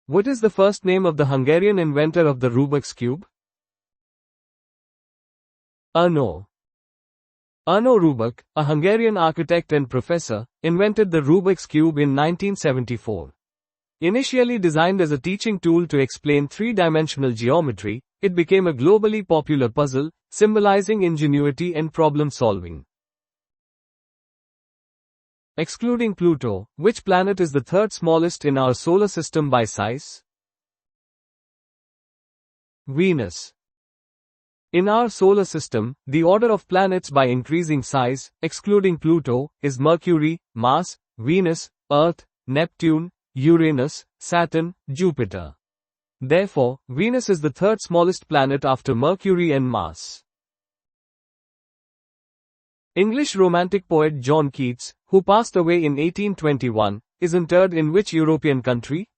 What is the first name of the Hungarian inventor of the Rubik's Cube? Arno Rubik, a Hungarian architect and professor, invented the Rubik's Cube in 1974. Initially designed as a teaching tool to explain three-dimensional geometry, it became a globally popular puzzle, symbolizing ingenuity and problem-solving. Excluding Pluto, which planet is the third smallest in our solar system by size? Venus. In our solar system, the order of planets by increasing size, excluding Pluto, is Mercury, Mars, Venus, Earth, Neptune, Uranus, Saturn, Jupiter. Therefore, Venus is the third smallest planet after Mercury and Mars. English Romantic poet John Keats, who passed away in 1821, is interred in which European country?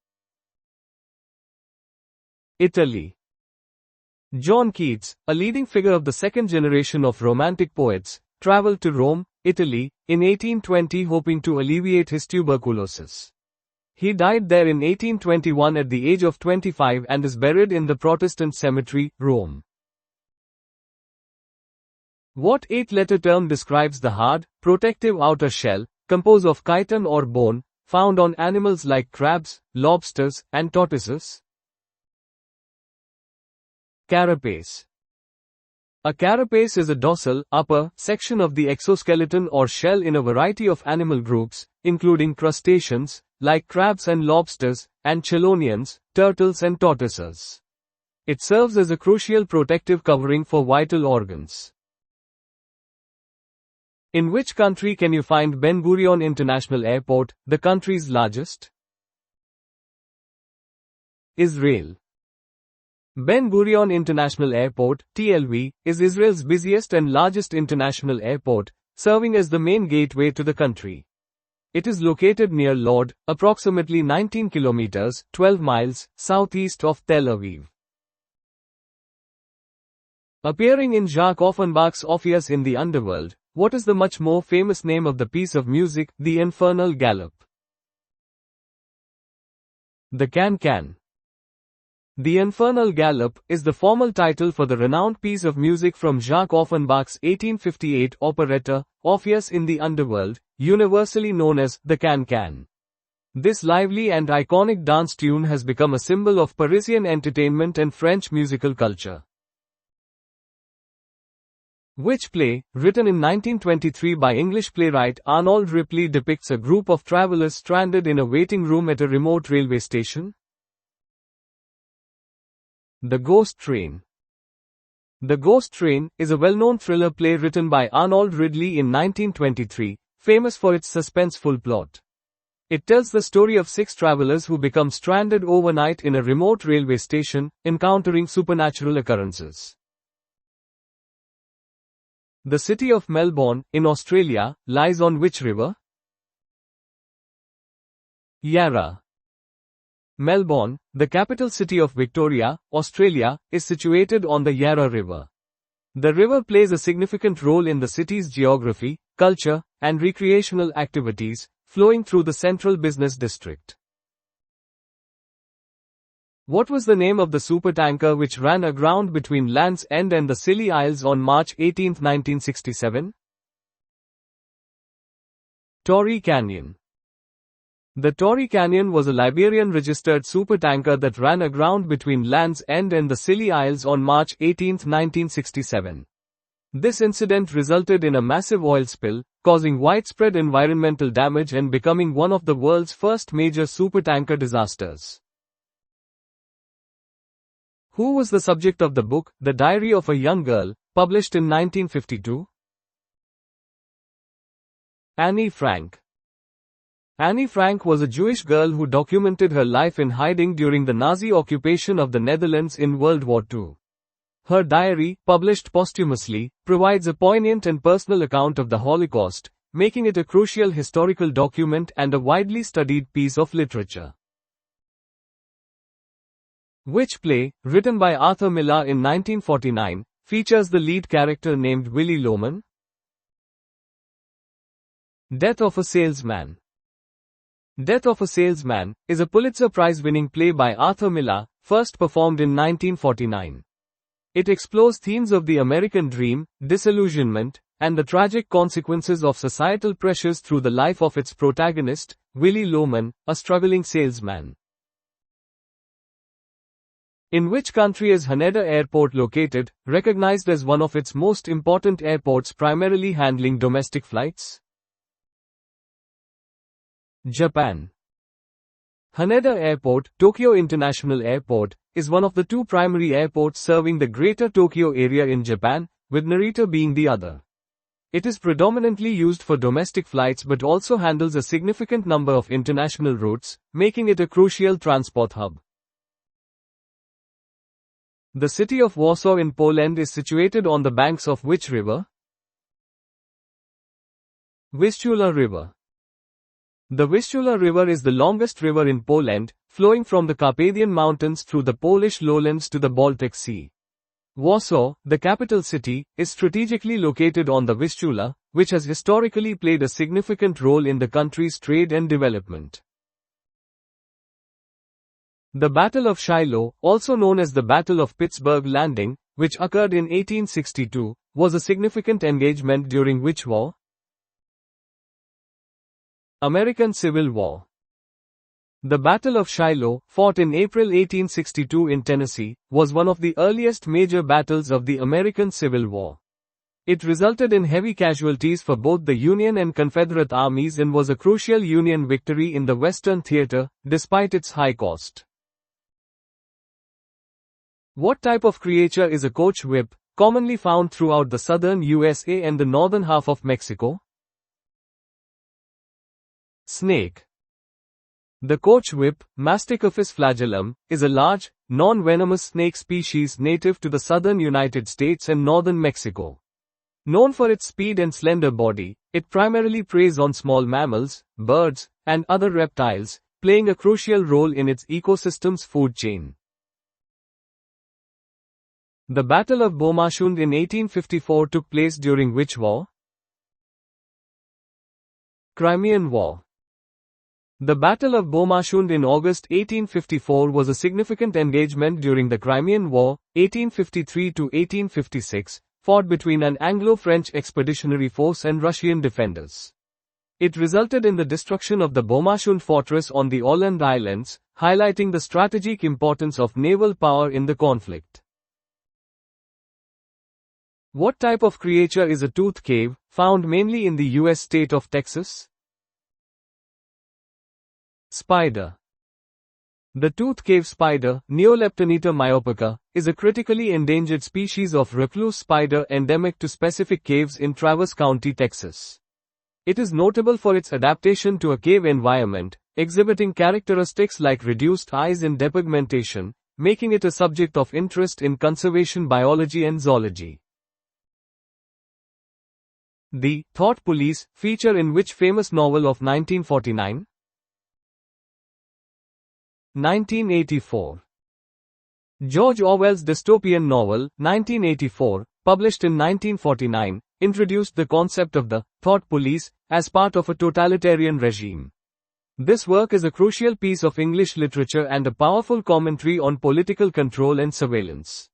Italy. John Keats, a leading figure of the second generation of Romantic poets, traveled to Rome, Italy, in 1820 hoping to alleviate his tuberculosis. He died there in 1821 at the age of 25 and is buried in the Protestant cemetery, Rome. What eight-letter term describes the hard, protective outer shell, composed of chitin or bone, found on animals like crabs, lobsters, and tortoises? Carapace. A carapace is a dorsal, upper, section of the exoskeleton or shell in a variety of animal groups, including crustaceans, like crabs and lobsters, and chelonians, turtles and tortoises. It serves as a crucial protective covering for vital organs. In which country can you find Ben Gurion International Airport, the country's largest? Israel. Ben Gurion International Airport, TLV, is Israel's busiest and largest international airport, serving as the main gateway to the country. It is located near Lod, approximately 19 kilometers, 12 miles, southeast of Tel Aviv. Appearing in Jacques Offenbach's Orpheus in the Underworld, what is the much more famous name of the piece of music, The Infernal Galop? The Can-Can. The Infernal Galop is the formal title for the renowned piece of music from Jacques Offenbach's 1858 operetta, Orpheus in the Underworld, universally known as the Can-Can. This lively and iconic dance tune has become a symbol of Parisian entertainment and French musical culture. Which play, written in 1923 by English playwright Arnold Ripley, depicts a group of travelers stranded in a waiting room at a remote railway station? The Ghost Train. The Ghost Train is a well-known thriller play written by Arnold Ridley in 1923, famous for its suspenseful plot. It tells the story of 6 travelers who become stranded overnight in a remote railway station, encountering supernatural occurrences. The city of Melbourne, in Australia, lies on which river? Yarra. Melbourne, the capital city of Victoria, Australia, is situated on the Yarra River. The river plays a significant role in the city's geography, culture, and recreational activities, flowing through the central business district. What was the name of the supertanker which ran aground between Land's End and the Scilly Isles on March 18, 1967? Torrey Canyon. The Torrey Canyon was a Liberian-registered supertanker that ran aground between Land's End and the Scilly Isles on March 18, 1967. This incident resulted in a massive oil spill, causing widespread environmental damage and becoming one of the world's first major supertanker disasters. Who was the subject of the book, The Diary of a Young Girl, published in 1952? Annie Frank. Annie Frank was a Jewish girl who documented her life in hiding during the Nazi occupation of the Netherlands in World War II. Her diary, published posthumously, provides a poignant and personal account of the Holocaust, making it a crucial historical document and a widely studied piece of literature. Which play, written by Arthur Miller in 1949, features the lead character named Willy Loman? Death of a Salesman. Death of a Salesman is a Pulitzer Prize-winning play by Arthur Miller, first performed in 1949. It explores themes of the American dream, disillusionment, and the tragic consequences of societal pressures through the life of its protagonist, Willie Loman, a struggling salesman. In which country is Haneda Airport located, recognized as one of its most important airports primarily handling domestic flights? Japan. Haneda Airport, Tokyo International Airport, is one of the two primary airports serving the Greater Tokyo area in Japan, with Narita being the other. It is predominantly used for domestic flights but also handles a significant number of international routes, making it a crucial transport hub. The city of Warsaw in Poland is situated on the banks of which river? Vistula River. The Vistula River is the longest river in Poland, flowing from the Carpathian Mountains through the Polish lowlands to the Baltic Sea. Warsaw, the capital city, is strategically located on the Vistula, which has historically played a significant role in the country's trade and development. The Battle of Shiloh, also known as the Battle of Pittsburgh Landing, which occurred in 1862, was a significant engagement during which war? American Civil War. The Battle of Shiloh, fought in April 1862 in Tennessee, was one of the earliest major battles of the American Civil War. It resulted in heavy casualties for both the Union and Confederate armies and was a crucial Union victory in the Western theater, despite its high cost. What type of creature is a coach whip, commonly found throughout the southern USA and the northern half of Mexico? Snake. The coach whip, Masticophis flagellum, is a large, non-venomous snake species native to the southern United States and northern Mexico. Known for its speed and slender body, it primarily preys on small mammals, birds, and other reptiles, playing a crucial role in its ecosystem's food chain. The Battle of Bomaschund in 1854 took place during which war? Crimean War. The Battle of Bomaschund in August 1854 was a significant engagement during the Crimean War, 1853 to 1856, fought between an Anglo-French expeditionary force and Russian defenders. It resulted in the destruction of the Bomaschund fortress on the Åland Islands, highlighting the strategic importance of naval power in the conflict. What type of creature is a tooth cave, found mainly in the U.S. state of Texas? Spider. The tooth cave spider, Neoleptoneta myopica, is a critically endangered species of recluse spider endemic to specific caves in Traverse County, Texas. It is notable for its adaptation to a cave environment, exhibiting characteristics like reduced eyes and depigmentation, making it a subject of interest in conservation biology and zoology. The Thought Police feature in which famous novel of 1949? 1984. George Orwell's dystopian novel, 1984, published in 1949, introduced the concept of the thought police as part of a totalitarian regime. This work is a crucial piece of English literature and a powerful commentary on political control and surveillance.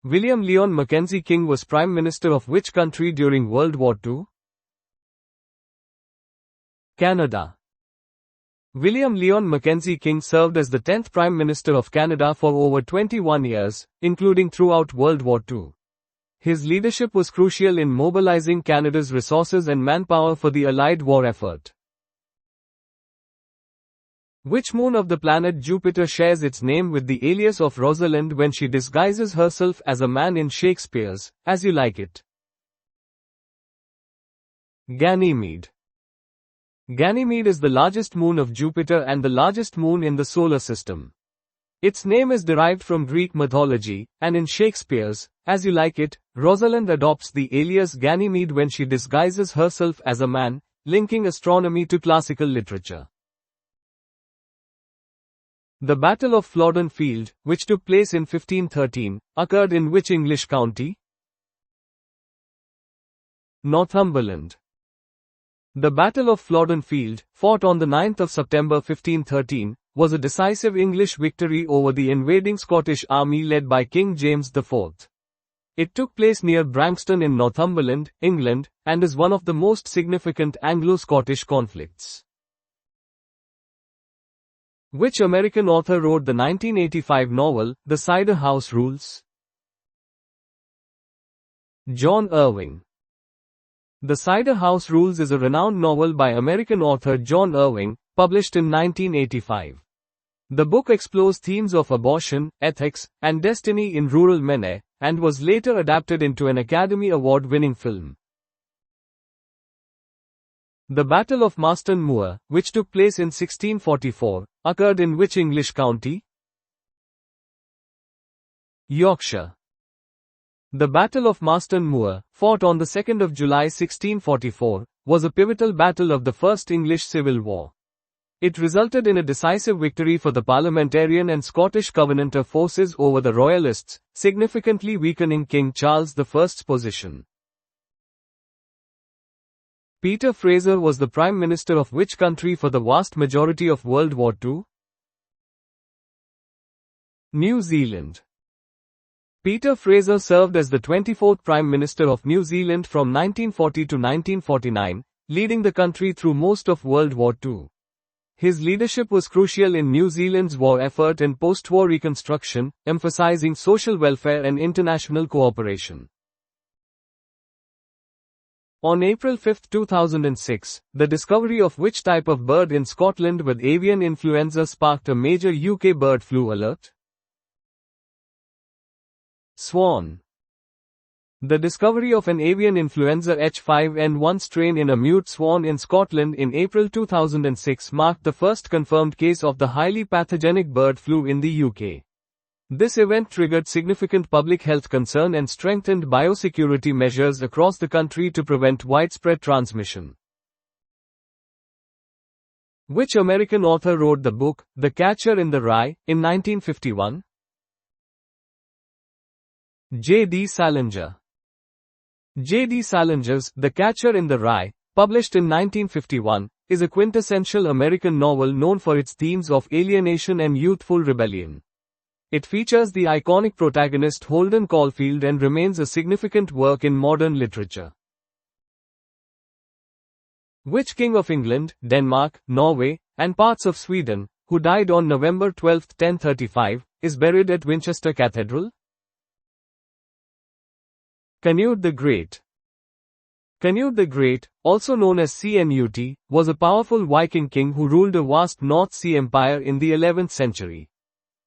William Lyon Mackenzie King was Prime Minister of which country during World War II? Canada. William Lyon Mackenzie King served as the 10th Prime Minister of Canada for over 21 years, including throughout World War II. His leadership was crucial in mobilizing Canada's resources and manpower for the Allied war effort. Which moon of the planet Jupiter shares its name with the alias of Rosalind when she disguises herself as a man in Shakespeare's As You Like It? Ganymede. Ganymede is the largest moon of Jupiter and the largest moon in the solar system. Its name is derived from Greek mythology, and in Shakespeare's As You Like It, Rosalind adopts the alias Ganymede when she disguises herself as a man, linking astronomy to classical literature. The Battle of Flodden Field, which took place in 1513, occurred in which English county? Northumberland. The Battle of Flodden Field, fought on the 9th of September 1513, was a decisive English victory over the invading Scottish army led by King James IV. It took place near Branxton in Northumberland, England, and is one of the most significant Anglo-Scottish conflicts. Which American author wrote the 1985 novel, The Cider House Rules? John Irving. The Cider House Rules is a renowned novel by American author John Irving, published in 1985. The book explores themes of abortion, ethics, and destiny in rural Maine, and was later adapted into an Academy Award-winning film. The Battle of Marston Moor, which took place in 1644, occurred in which English county? Yorkshire. The Battle of Marston Moor, fought on the 2nd of July 1644, was a pivotal battle of the First English Civil War. It resulted in a decisive victory for the Parliamentarian and Scottish Covenanter forces over the Royalists, significantly weakening King Charles I's position. Peter Fraser was the Prime Minister of which country for the vast majority of World War II? New Zealand. Peter Fraser served as the 24th Prime Minister of New Zealand from 1940 to 1949, leading the country through most of World War II. His leadership was crucial in New Zealand's war effort and post-war reconstruction, emphasizing social welfare and international cooperation. On April 5, 2006, the discovery of which type of bird in Scotland with avian influenza sparked a major UK bird flu alert? Swan. The discovery of an avian influenza H5N1 strain in a mute swan in Scotland in April 2006 marked the first confirmed case of the highly pathogenic bird flu in the UK. This event triggered significant public health concern and strengthened biosecurity measures across the country to prevent widespread transmission. Which American author wrote the book, The Catcher in the Rye, in 1951? J.D. Salinger. J.D. Salinger's The Catcher in the Rye, published in 1951, is a quintessential American novel known for its themes of alienation and youthful rebellion. It features the iconic protagonist Holden Caulfield and remains a significant work in modern literature. Which King of England, Denmark, Norway, and parts of Sweden, who died on November 12, 1035, is buried at Winchester Cathedral? Canute the Great. Canute the Great, also known as Cnut, was a powerful Viking king who ruled a vast North Sea empire in the 11th century.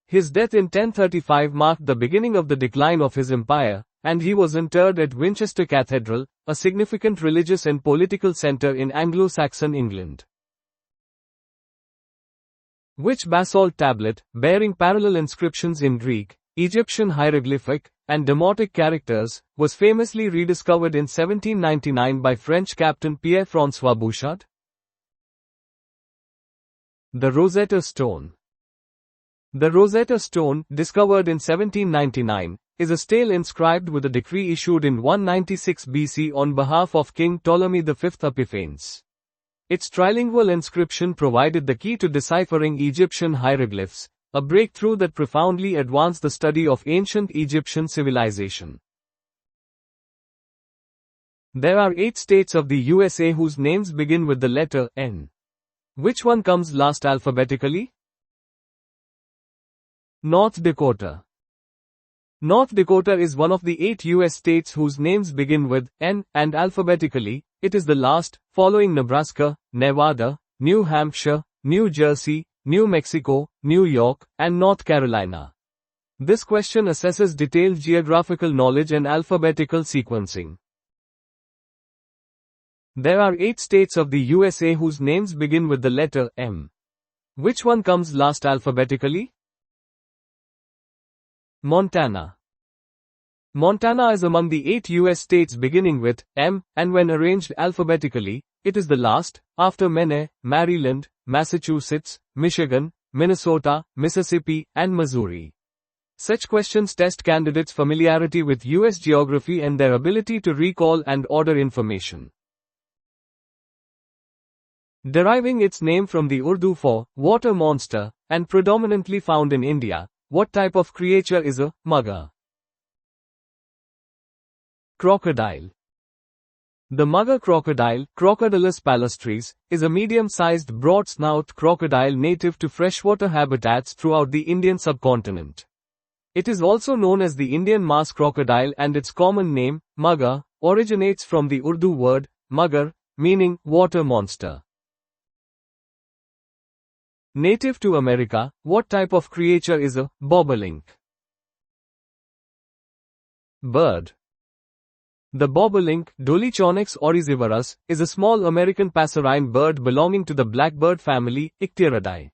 His death in 1035 marked the beginning of the decline of his empire, and he was interred at Winchester Cathedral, a significant religious and political center in Anglo-Saxon England. Which basalt tablet, bearing parallel inscriptions in Greek, Egyptian hieroglyphic, and Demotic characters, was famously rediscovered in 1799 by French captain Pierre-François Bouchard? The Rosetta Stone. The Rosetta Stone, discovered in 1799, is a stele inscribed with a decree issued in 196 BC on behalf of King Ptolemy V Epiphanes. Its trilingual inscription provided the key to deciphering Egyptian hieroglyphs, a breakthrough that profoundly advanced the study of ancient Egyptian civilization. There are 8 states of the USA whose names begin with the letter N. Which one comes last alphabetically? North Dakota. North Dakota is one of the 8 US states whose names begin with N, and alphabetically, it is the last, following Nebraska, Nevada, New Hampshire, New Jersey, New Mexico, New York, and North Carolina. This question assesses detailed geographical knowledge and alphabetical sequencing. There are 8 states of the USA whose names begin with the letter M. Which one comes last alphabetically? Montana. Montana is among the 8 US states beginning with M, and when arranged alphabetically, it is the last, after Maine, Maryland, Massachusetts, Michigan, Minnesota, Mississippi, and Missouri. Such questions test candidates' familiarity with US geography and their ability to recall and order information. Deriving its name from the Urdu for water monster, and predominantly found in India, what type of creature is a mugger? Crocodile. The mugger crocodile, Crocodylus palustris, is a medium-sized broad-snout crocodile native to freshwater habitats throughout the Indian subcontinent. It is also known as the Indian marsh crocodile, and its common name, mugger, originates from the Urdu word, mugger, meaning water monster. Native to America, what type of creature is a bobolink? Bird. The bobolink, Dolichonyx oryzivorus, is a small American passerine bird belonging to the blackbird family, Icteridae.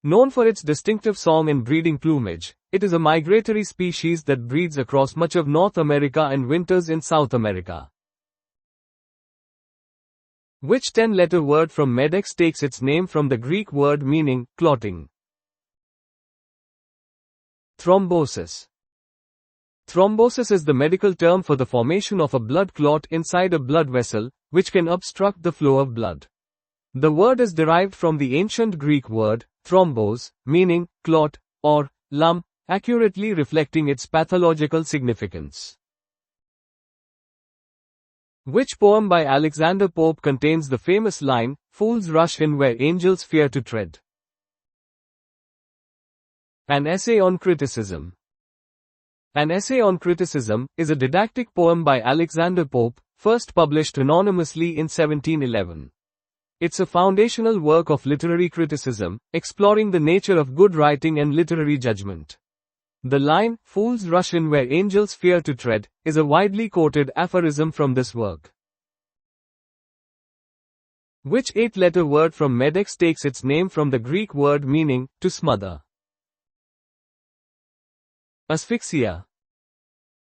Known for its distinctive song and breeding plumage, it is a migratory species that breeds across much of North America and winters in South America. Which 10-letter word from Medex takes its name from the Greek word meaning clotting? Thrombosis. Thrombosis is the medical term for the formation of a blood clot inside a blood vessel, which can obstruct the flow of blood. The word is derived from the ancient Greek word, thrombos, meaning clot, or lump, accurately reflecting its pathological significance. Which poem by Alexander Pope contains the famous line, "Fools rush in where angels fear to tread"? An Essay on Criticism. An Essay on Criticism is a didactic poem by Alexander Pope, first published anonymously in 1711. It's a foundational work of literary criticism, exploring the nature of good writing and literary judgment. The line, "Fools rush in where angels fear to tread," is a widely quoted aphorism from this work. Which 8-letter word from Medex takes its name from the Greek word meaning to smother? Asphyxia.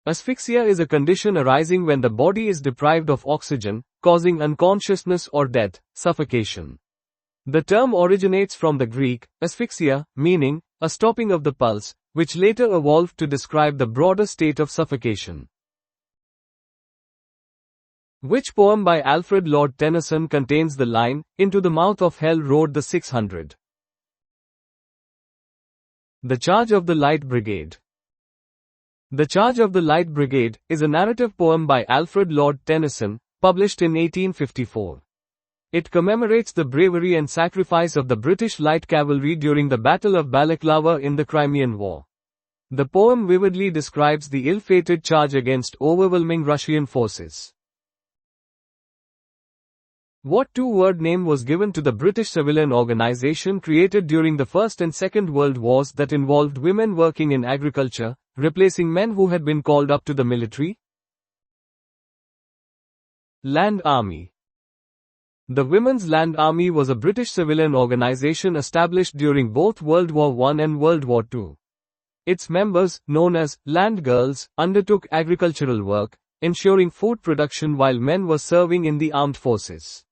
Asphyxia is a condition arising when the body is deprived of oxygen, causing unconsciousness or death, suffocation. The term originates from the Greek, asphyxia, meaning a stopping of the pulse, which later evolved to describe the broader state of suffocation. Which poem by Alfred Lord Tennyson contains the line, "Into the mouth of hell rode the 600"? The Charge of the Light Brigade. The Charge of the Light Brigade is a narrative poem by Alfred Lord Tennyson, published in 1854. It commemorates the bravery and sacrifice of the British Light Cavalry during the Battle of Balaclava in the Crimean War. The poem vividly describes the ill-fated charge against overwhelming Russian forces. What two-word name was given to the British civilian organization created during the First and Second World Wars that involved women working in agriculture, replacing men who had been called up to the military? Land Army. The Women's Land Army was a British civilian organization established during both World War I and World War II. Its members, known as Land Girls, undertook agricultural work, ensuring food production while men were serving in the armed forces.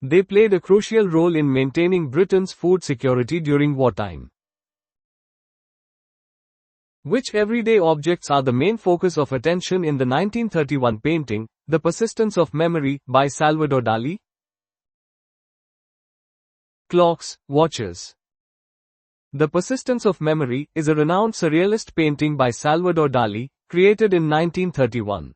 They played a crucial role in maintaining Britain's food security during wartime. Which everyday objects are the main focus of attention in the 1931 painting, The Persistence of Memory, by Salvador Dali? Clocks, watches. The Persistence of Memory is a renowned surrealist painting by Salvador Dali, created in 1931.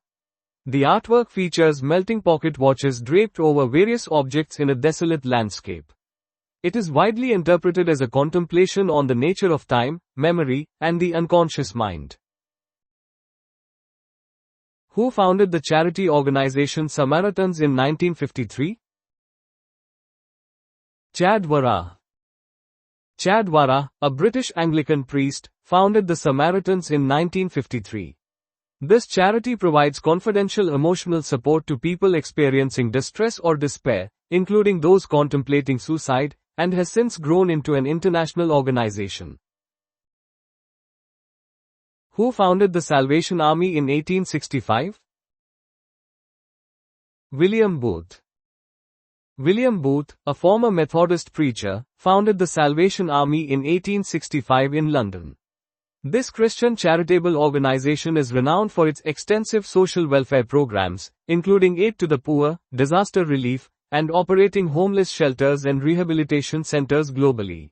The artwork features melting pocket watches draped over various objects in a desolate landscape. It is widely interpreted as a contemplation on the nature of time, memory, and the unconscious mind. Who founded the charity organization Samaritans in 1953? Chad Warrah. Chad Warrah, a British Anglican priest, founded the Samaritans in 1953. This charity provides confidential emotional support to people experiencing distress or despair, including those contemplating suicide, and has since grown into an international organization. Who founded the Salvation Army in 1865? William Booth. William Booth, a former Methodist preacher, founded the Salvation Army in 1865 in London. This Christian charitable organization is renowned for its extensive social welfare programs, including aid to the poor, disaster relief, and operating homeless shelters and rehabilitation centers globally.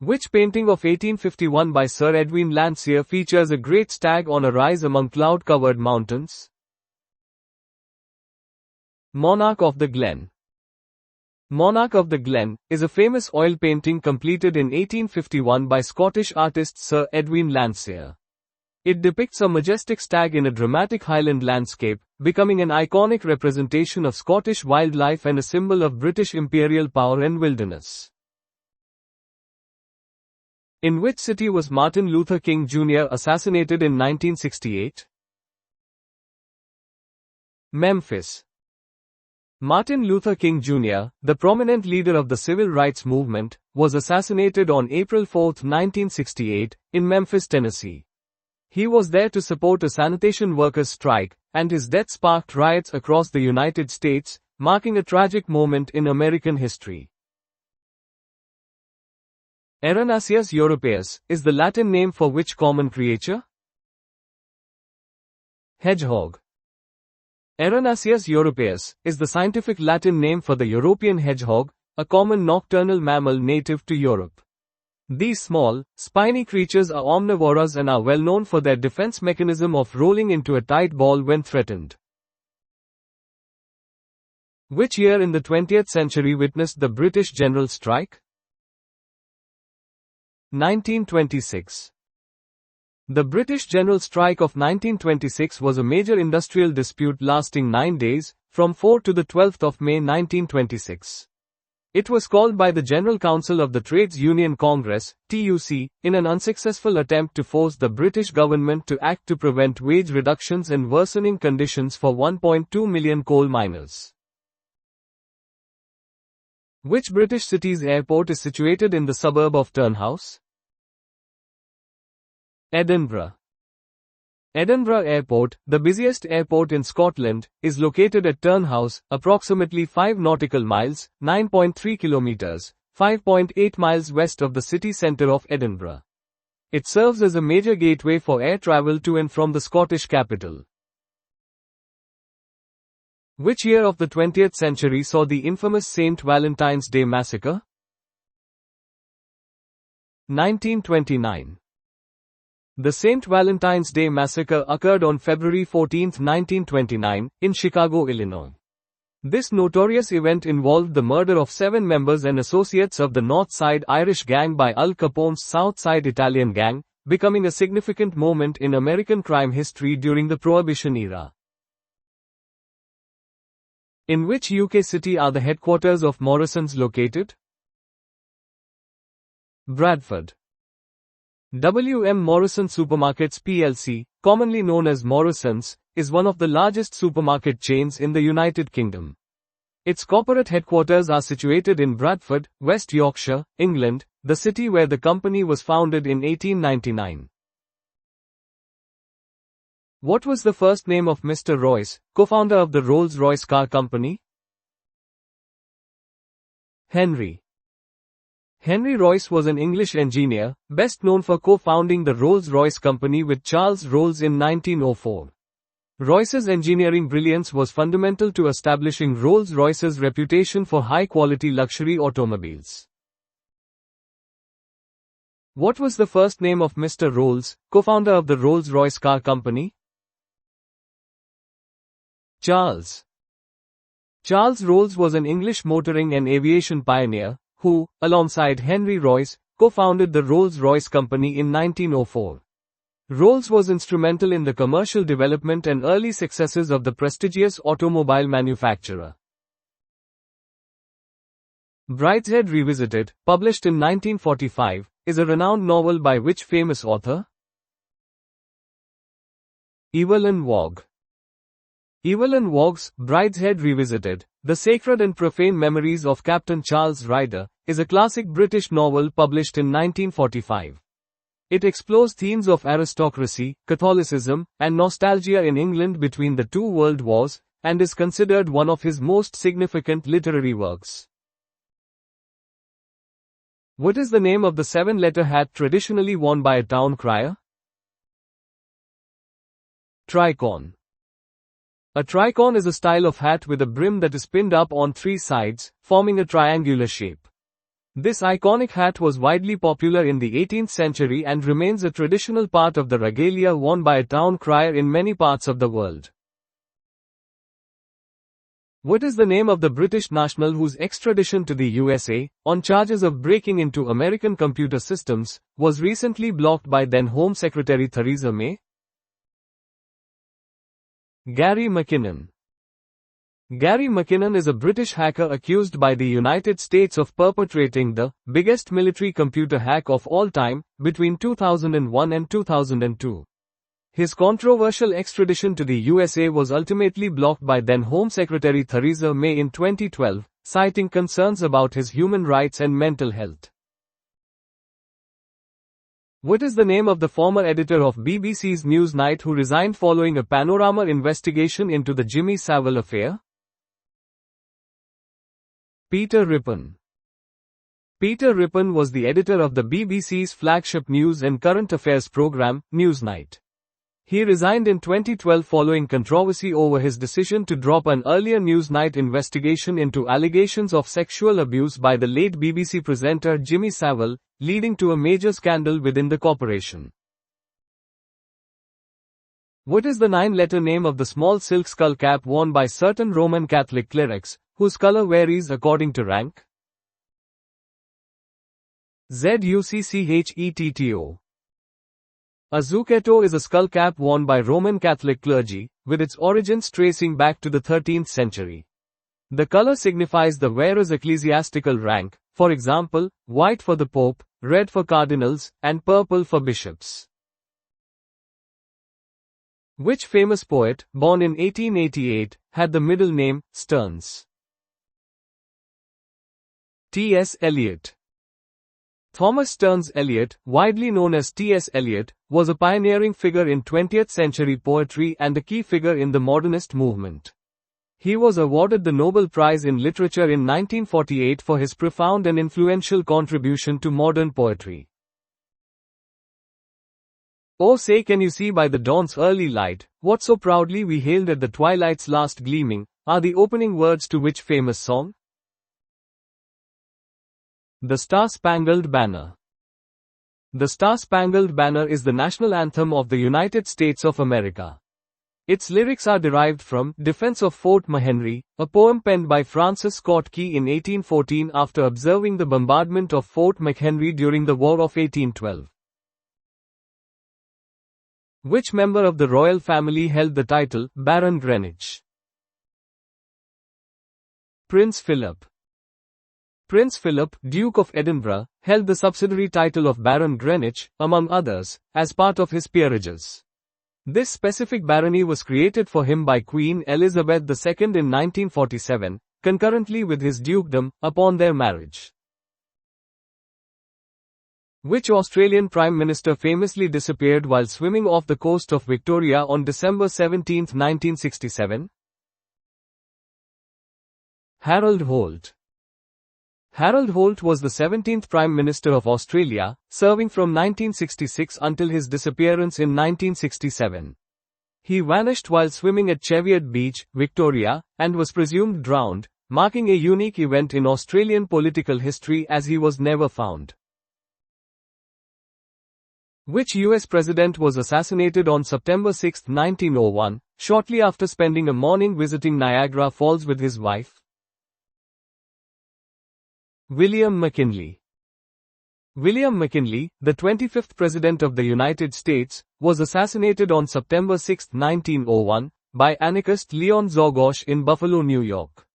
Which painting of 1851 by Sir Edwin Landseer features a great stag on a rise among cloud-covered mountains? Monarch of the Glen. Monarch of the Glen is a famous oil painting completed in 1851 by Scottish artist Sir Edwin Landseer. It depicts a majestic stag in a dramatic Highland landscape, becoming an iconic representation of Scottish wildlife and a symbol of British imperial power and wilderness. In which city was Martin Luther King Jr. assassinated in 1968? Memphis. Martin Luther King Jr., the prominent leader of the civil rights movement, was assassinated on April 4, 1968, in Memphis, Tennessee. He was there to support a sanitation workers' strike, and his death sparked riots across the United States, marking a tragic moment in American history. Erinaceus europaeus is the Latin name for which common creature? Hedgehog. Erinaceus europaeus is the scientific Latin name for the European hedgehog, a common nocturnal mammal native to Europe. These small, spiny creatures are omnivores and are well known for their defense mechanism of rolling into a tight ball when threatened. Which year in the 20th century witnessed the British general strike? 1926. The British General Strike of 1926 was a major industrial dispute lasting 9 days, from 4 to 12 May 1926. It was called by the General Council of the Trades Union Congress, TUC, in an unsuccessful attempt to force the British government to act to prevent wage reductions and worsening conditions for 1.2 million coal miners. Which British city's airport is situated in the suburb of Turnhouse? Edinburgh. Edinburgh Airport, the busiest airport in Scotland, is located at Turnhouse, approximately 5 nautical miles, 9.3 kilometers, 5.8 miles west of the city centre of Edinburgh. It serves as a major gateway for air travel to and from the Scottish capital. Which year of the 20th century saw the infamous St. Valentine's Day Massacre? 1929. The St. Valentine's Day Massacre occurred on February 14, 1929, in Chicago, Illinois. This notorious event involved the murder of 7 members and associates of the North Side Irish Gang by Al Capone's South Side Italian Gang, becoming a significant moment in American crime history during the Prohibition era. In which UK city are the headquarters of Morrisons located? Bradford. W.M. Morrison Supermarkets plc, commonly known as Morrisons, is one of the largest supermarket chains in the United Kingdom. Its corporate headquarters are situated in Bradford, West Yorkshire, England, the city where the company was founded in 1899. What was the first name of Mr. Royce, co-founder of the Rolls-Royce car company? Henry. Henry Royce was an English engineer, best known for co-founding the Rolls-Royce company with Charles Rolls in 1904. Royce's engineering brilliance was fundamental to establishing Rolls-Royce's reputation for high-quality luxury automobiles. What was the first name of Mr. Rolls, co-founder of the Rolls-Royce car company? Charles. Charles Rolls was an English motoring and aviation pioneer, who, alongside Henry Royce, co-founded the Rolls-Royce Company in 1904. Rolls was instrumental in the commercial development and early successes of the prestigious automobile manufacturer. Brideshead Revisited, published in 1945, is a renowned novel by which famous author? Evelyn Waugh. Evelyn Waugh's Brideshead Revisited, The Sacred and Profane Memories of Captain Charles Ryder, is a classic British novel published in 1945. It explores themes of aristocracy, Catholicism, and nostalgia in England between the 2 world wars, and is considered one of his most significant literary works. What is the name of the 7-letter hat traditionally worn by a town crier? Tricorn. A tricorn is a style of hat with a brim that is pinned up on three sides, forming a triangular shape. This iconic hat was widely popular in the 18th century and remains a traditional part of the regalia worn by a town crier in many parts of the world. What is the name of the British national whose extradition to the USA, on charges of breaking into American computer systems, was recently blocked by then Home Secretary Theresa May? Gary McKinnon. Gary McKinnon is a British hacker accused by the United States of perpetrating the biggest military computer hack of all time, between 2001 and 2002. His controversial extradition to the USA was ultimately blocked by then Home Secretary Theresa May in 2012, citing concerns about his human rights and mental health. What is the name of the former editor of BBC's Newsnight who resigned following a Panorama investigation into the Jimmy Savile affair? Peter Rippon. Peter Rippon was the editor of the BBC's flagship news and current affairs program, Newsnight. He resigned in 2012 following controversy over his decision to drop an earlier Newsnight investigation into allegations of sexual abuse by the late BBC presenter Jimmy Savile, leading to a major scandal within the corporation. What is the 9-letter name of the small silk skull cap worn by certain Roman Catholic clerics, whose color varies according to rank? Zucchetto. A zucchetto is a skull cap worn by Roman Catholic clergy, with its origins tracing back to the 13th century. The color signifies the wearer's ecclesiastical rank, for example, white for the Pope, red for cardinals, and purple for bishops. Which famous poet, born in 1888, had the middle name, Stearns? T.S. Eliot. Thomas Stearns Eliot, widely known as T.S. Eliot, was a pioneering figure in 20th-century poetry and a key figure in the modernist movement. He was awarded the Nobel Prize in Literature in 1948 for his profound and influential contribution to modern poetry. Oh, say can you see by the dawn's early light, what so proudly we hailed at the twilight's last gleaming, are the opening words to which famous song? The Star-Spangled Banner. The Star-Spangled Banner is the national anthem of the United States of America. Its lyrics are derived from Defense of Fort McHenry, a poem penned by Francis Scott Key in 1814 after observing the bombardment of Fort McHenry during the War of 1812. Which member of the royal family held the title Baron Greenwich? Prince Philip. Prince Philip, Duke of Edinburgh, held the subsidiary title of Baron Greenwich, among others, as part of his peerages. This specific barony was created for him by Queen Elizabeth II in 1947, concurrently with his dukedom, upon their marriage. Which Australian Prime Minister famously disappeared while swimming off the coast of Victoria on December 17, 1967? Harold Holt. Harold Holt was the 17th Prime Minister of Australia, serving from 1966 until his disappearance in 1967. He vanished while swimming at Cheviot Beach, Victoria, and was presumed drowned, marking a unique event in Australian political history as he was never found. Which US president was assassinated on September 6, 1901, shortly after spending a morning visiting Niagara Falls with his wife? William McKinley. William McKinley, the 25th President of the United States, was assassinated on September 6, 1901, by anarchist Leon Czolgosz in Buffalo, New York.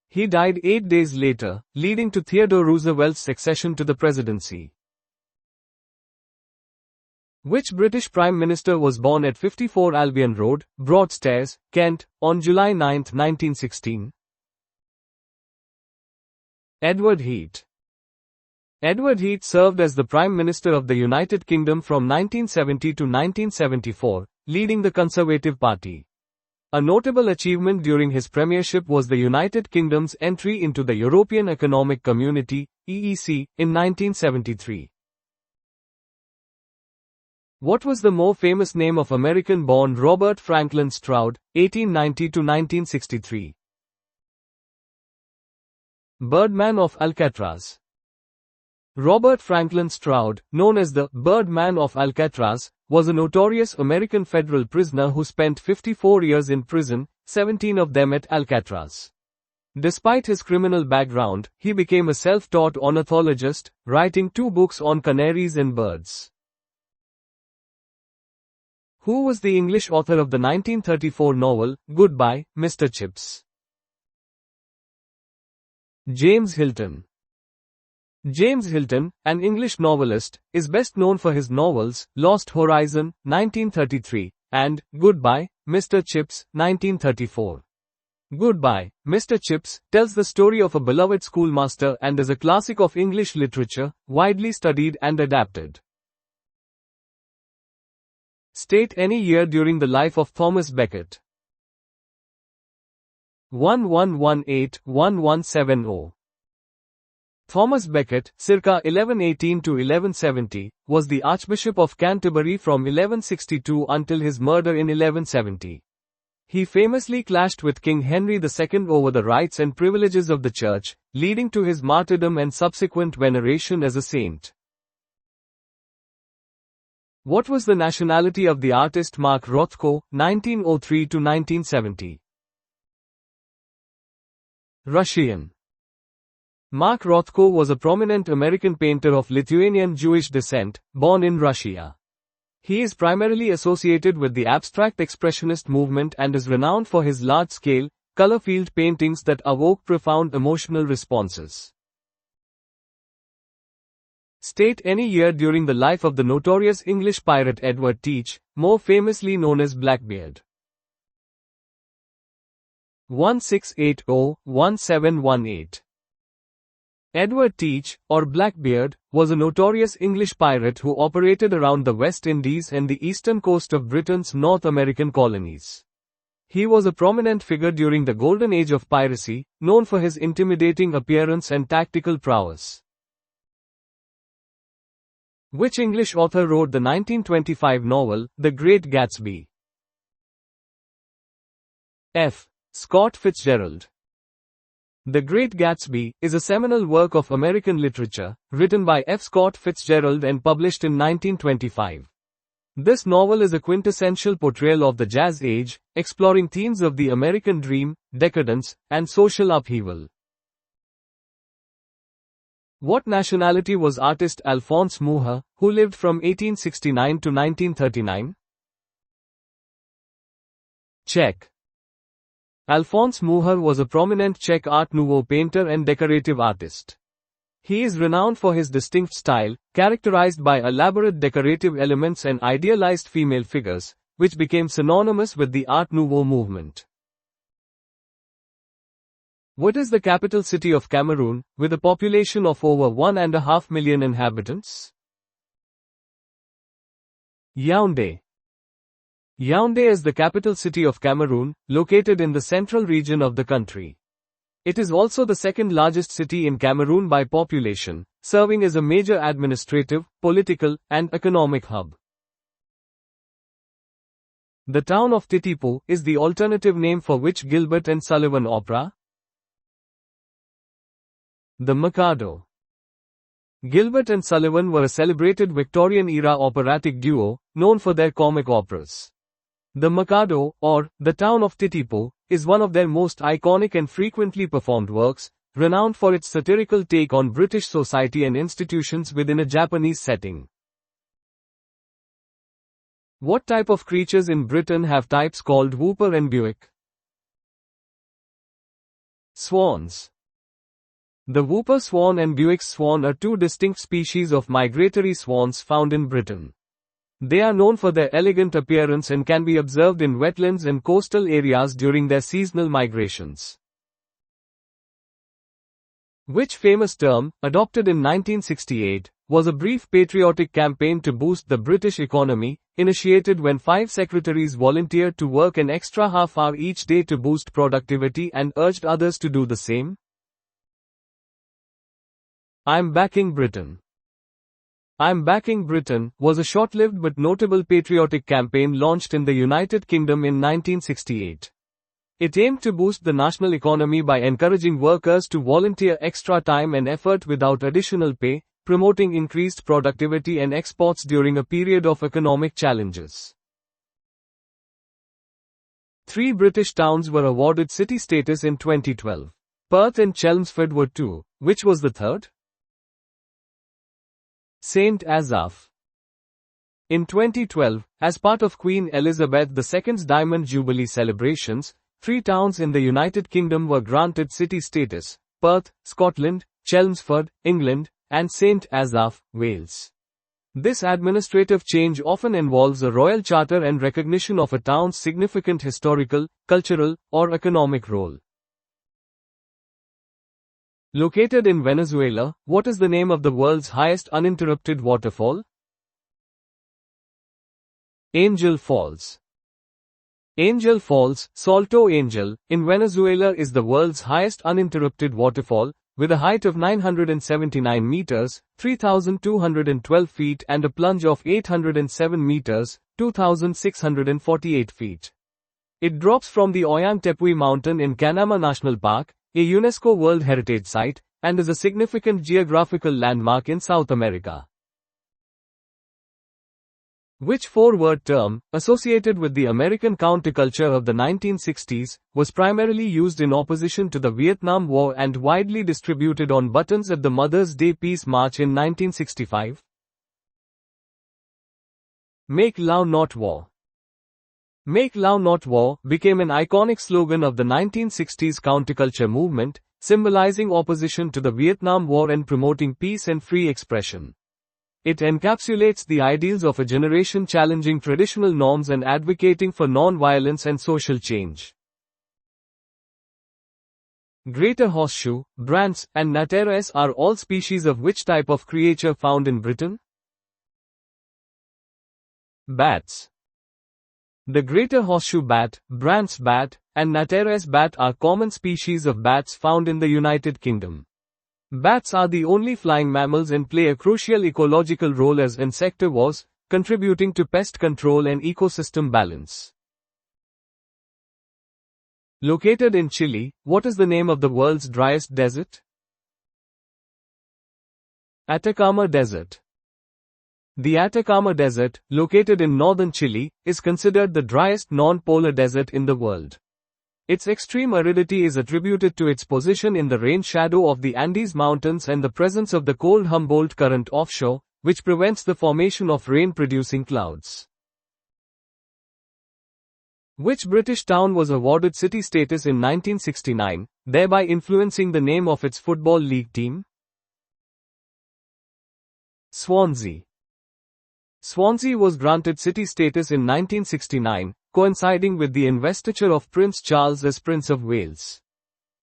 He died 8 days later, leading to Theodore Roosevelt's succession to the presidency. Which British Prime Minister was born at 54 Albion Road, Broadstairs, Kent, on July 9, 1916? Edward Heath. Edward Heath served as the Prime Minister of the United Kingdom from 1970 to 1974, leading the Conservative Party. A notable achievement during his premiership was the United Kingdom's entry into the European Economic Community, EEC, in 1973. What was the more famous name of American-born Robert Franklin Stroud, 1890 to 1963? Birdman of Alcatraz. Robert Franklin Stroud, known as the Birdman of Alcatraz, was a notorious American federal prisoner who spent 54 years in prison, 17 of them at Alcatraz. Despite his criminal background, he became a self-taught ornithologist, writing 2 books on canaries and birds. Who was the English author of the 1934 novel, Goodbye, Mr. Chips? James Hilton. James Hilton, an English novelist, is best known for his novels, Lost Horizon, 1933, and Goodbye, Mr. Chips, 1934. Goodbye, Mr. Chips tells the story of a beloved schoolmaster and is a classic of English literature, widely studied and adapted. State any year during the life of Thomas Becket. 1118-1170. Thomas Becket, circa 1118 to 1170, was the Archbishop of Canterbury from 1162 until his murder in 1170. He famously clashed with King Henry II over the rights and privileges of the Church, leading to his martyrdom and subsequent veneration as a saint. What was the nationality of the artist Mark Rothko, 1903 to 1970? Russian. Mark Rothko was a prominent American painter of Lithuanian Jewish descent, born in Russia. He is primarily associated with the abstract expressionist movement and is renowned for his large-scale, color-filled paintings that evoke profound emotional responses. State any year during the life of the notorious English pirate Edward Teach, more famously known as Blackbeard. 1680-1718. Edward Teach, or Blackbeard, was a notorious English pirate who operated around the West Indies and the eastern coast of Britain's North American colonies. He was a prominent figure during the golden age of piracy, known for his intimidating appearance and tactical prowess. Which English author wrote the 1925 novel, The Great Gatsby? F. Scott Fitzgerald. The Great Gatsby is a seminal work of American literature, written by F. Scott Fitzgerald and published in 1925. This novel is a quintessential portrayal of the Jazz Age, exploring themes of the American dream, decadence, and social upheaval. What nationality was artist Alphonse Mucha, who lived from 1869 to 1939? Czech. Alphonse Mucha was a prominent Czech Art Nouveau painter and decorative artist. He is renowned for his distinct style, characterized by elaborate decorative elements and idealized female figures, which became synonymous with the Art Nouveau movement. What is the capital city of Cameroon, with a population of over 1.5 million inhabitants? Yaoundé. Yaoundé is the capital city of Cameroon, located in the central region of the country. It is also the second largest city in Cameroon by population, serving as a major administrative, political, and economic hub. The town of Titipu is the alternative name for which Gilbert and Sullivan opera? The Mikado. Gilbert and Sullivan were a celebrated Victorian-era operatic duo, known for their comic operas. The Mikado, or The Town of Titipu, is one of their most iconic and frequently performed works, renowned for its satirical take on British society and institutions within a Japanese setting. What type of creatures in Britain have types called whooper and Buick? Swans. The whooper swan and Buick's swan are two distinct species of migratory swans found in Britain. They are known for their elegant appearance and can be observed in wetlands and coastal areas during their seasonal migrations. Which famous term, adopted in 1968, was a brief patriotic campaign to boost the British economy, initiated when 5 secretaries volunteered to work an extra half hour each day to boost productivity and urged others to do the same? I'm backing Britain. I'm Backing Britain was a short-lived but notable patriotic campaign launched in the United Kingdom in 1968. It aimed to boost the national economy by encouraging workers to volunteer extra time and effort without additional pay, promoting increased productivity and exports during a period of economic challenges. 3 British towns were awarded city status in 2012. Perth and Chelmsford were 2. Which was the third? St. Asaph. In 2012, as part of Queen Elizabeth II's Diamond Jubilee celebrations, 3 towns in the United Kingdom were granted city status: Perth, Scotland; Chelmsford, England; and St. Asaph, Wales. This administrative change often involves a royal charter and recognition of a town's significant historical, cultural, or economic role. Located in Venezuela, what is the name of the world's highest uninterrupted waterfall? Angel Falls. Angel Falls, Salto Angel, in Venezuela is the world's highest uninterrupted waterfall, with a height of 979 meters, 3,212 feet and a plunge of 807 meters, 2,648 feet. It drops from the Ollantaytambo mountain in Canama National Park, a UNESCO World Heritage Site, and is a significant geographical landmark in South America. Which 4-word term, associated with the American counterculture of the 1960s, was primarily used in opposition to the Vietnam War and widely distributed on buttons at the Mother's Day Peace March in 1965? Make Love Not War. Make Love Not War became an iconic slogan of the 1960s counterculture movement, symbolizing opposition to the Vietnam War and promoting peace and free expression. It encapsulates the ideals of a generation challenging traditional norms and advocating for non-violence and social change. Greater horseshoe, brants, and natteras are all species of which type of creature found in Britain? Bats. The greater horseshoe bat, brant's bat, and natteras bat are common species of bats found in the United Kingdom. Bats are the only flying mammals and play a crucial ecological role as insectivores, contributing to pest control and ecosystem balance. Located in Chile, what is the name of the world's driest desert? Atacama Desert. The Atacama Desert, located in northern Chile, is considered the driest non-polar desert in the world. Its extreme aridity is attributed to its position in the rain shadow of the Andes Mountains and the presence of the cold Humboldt Current offshore, which prevents the formation of rain-producing clouds. Which British town was awarded city status in 1969, thereby influencing the name of its football league team? Swansea. Swansea was granted city status in 1969, coinciding with the investiture of Prince Charles as Prince of Wales.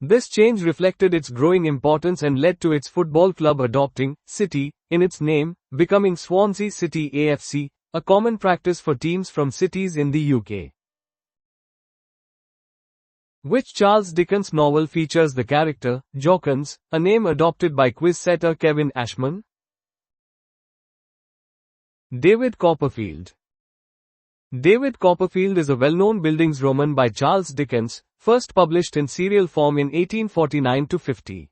This change reflected its growing importance and led to its football club adopting "City" in its name, becoming Swansea City AFC, a common practice for teams from cities in the UK. Which Charles Dickens novel features the character Jawkins, a name adopted by quiz setter Kevin Ashman? David Copperfield. David Copperfield is a well-known bildungsroman by Charles Dickens, first published in serial form in 1849-50.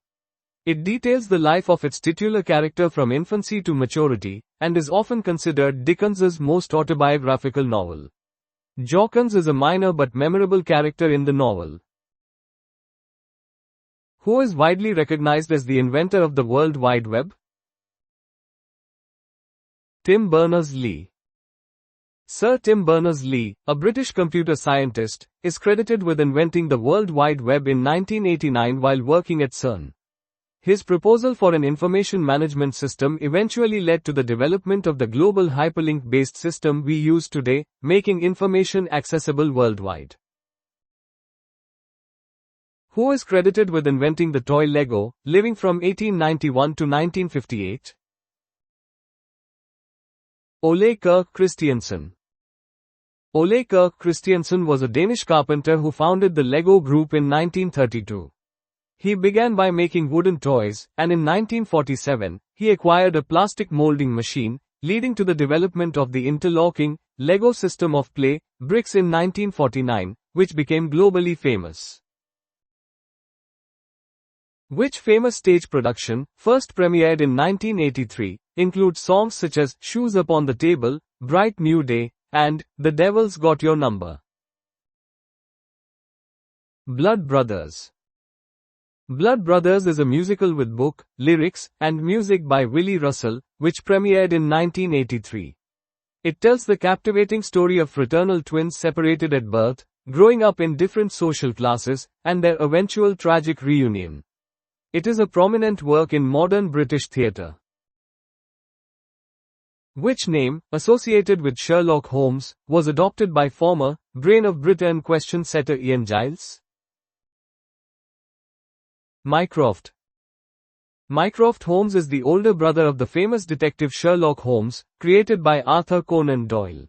It details the life of its titular character from infancy to maturity, and is often considered Dickens's most autobiographical novel. Jawkins is a minor but memorable character in the novel. Who is widely recognized as the inventor of the World Wide Web? Tim Berners-Lee. Sir Tim Berners-Lee, a British computer scientist, is credited with inventing the World Wide Web in 1989 while working at CERN. His proposal for an information management system eventually led to the development of the global hyperlink-based system we use today, making information accessible worldwide. Who is credited with inventing the toy Lego, living from 1891 to 1958? Ole Kirk Christiansen. Ole Kirk Christiansen was a Danish carpenter who founded the Lego Group in 1932. He began by making wooden toys, and in 1947, he acquired a plastic molding machine, leading to the development of the interlocking Lego system of play bricks in 1949, which became globally famous. Which famous stage production, first premiered in 1983, includes songs such as Shoes Upon the Table, Bright New Day, and The Devil's Got Your Number? Blood Brothers. Blood Brothers is a musical with book, lyrics, and music by Willie Russell, which premiered in 1983. It tells the captivating story of fraternal twins separated at birth, growing up in different social classes, and their eventual tragic reunion. It is a prominent work in modern British theatre. Which name, associated with Sherlock Holmes, was adopted by former Brain of Britain question setter Ian Giles? Mycroft. Mycroft Holmes is the older brother of the famous detective Sherlock Holmes, created by Arthur Conan Doyle.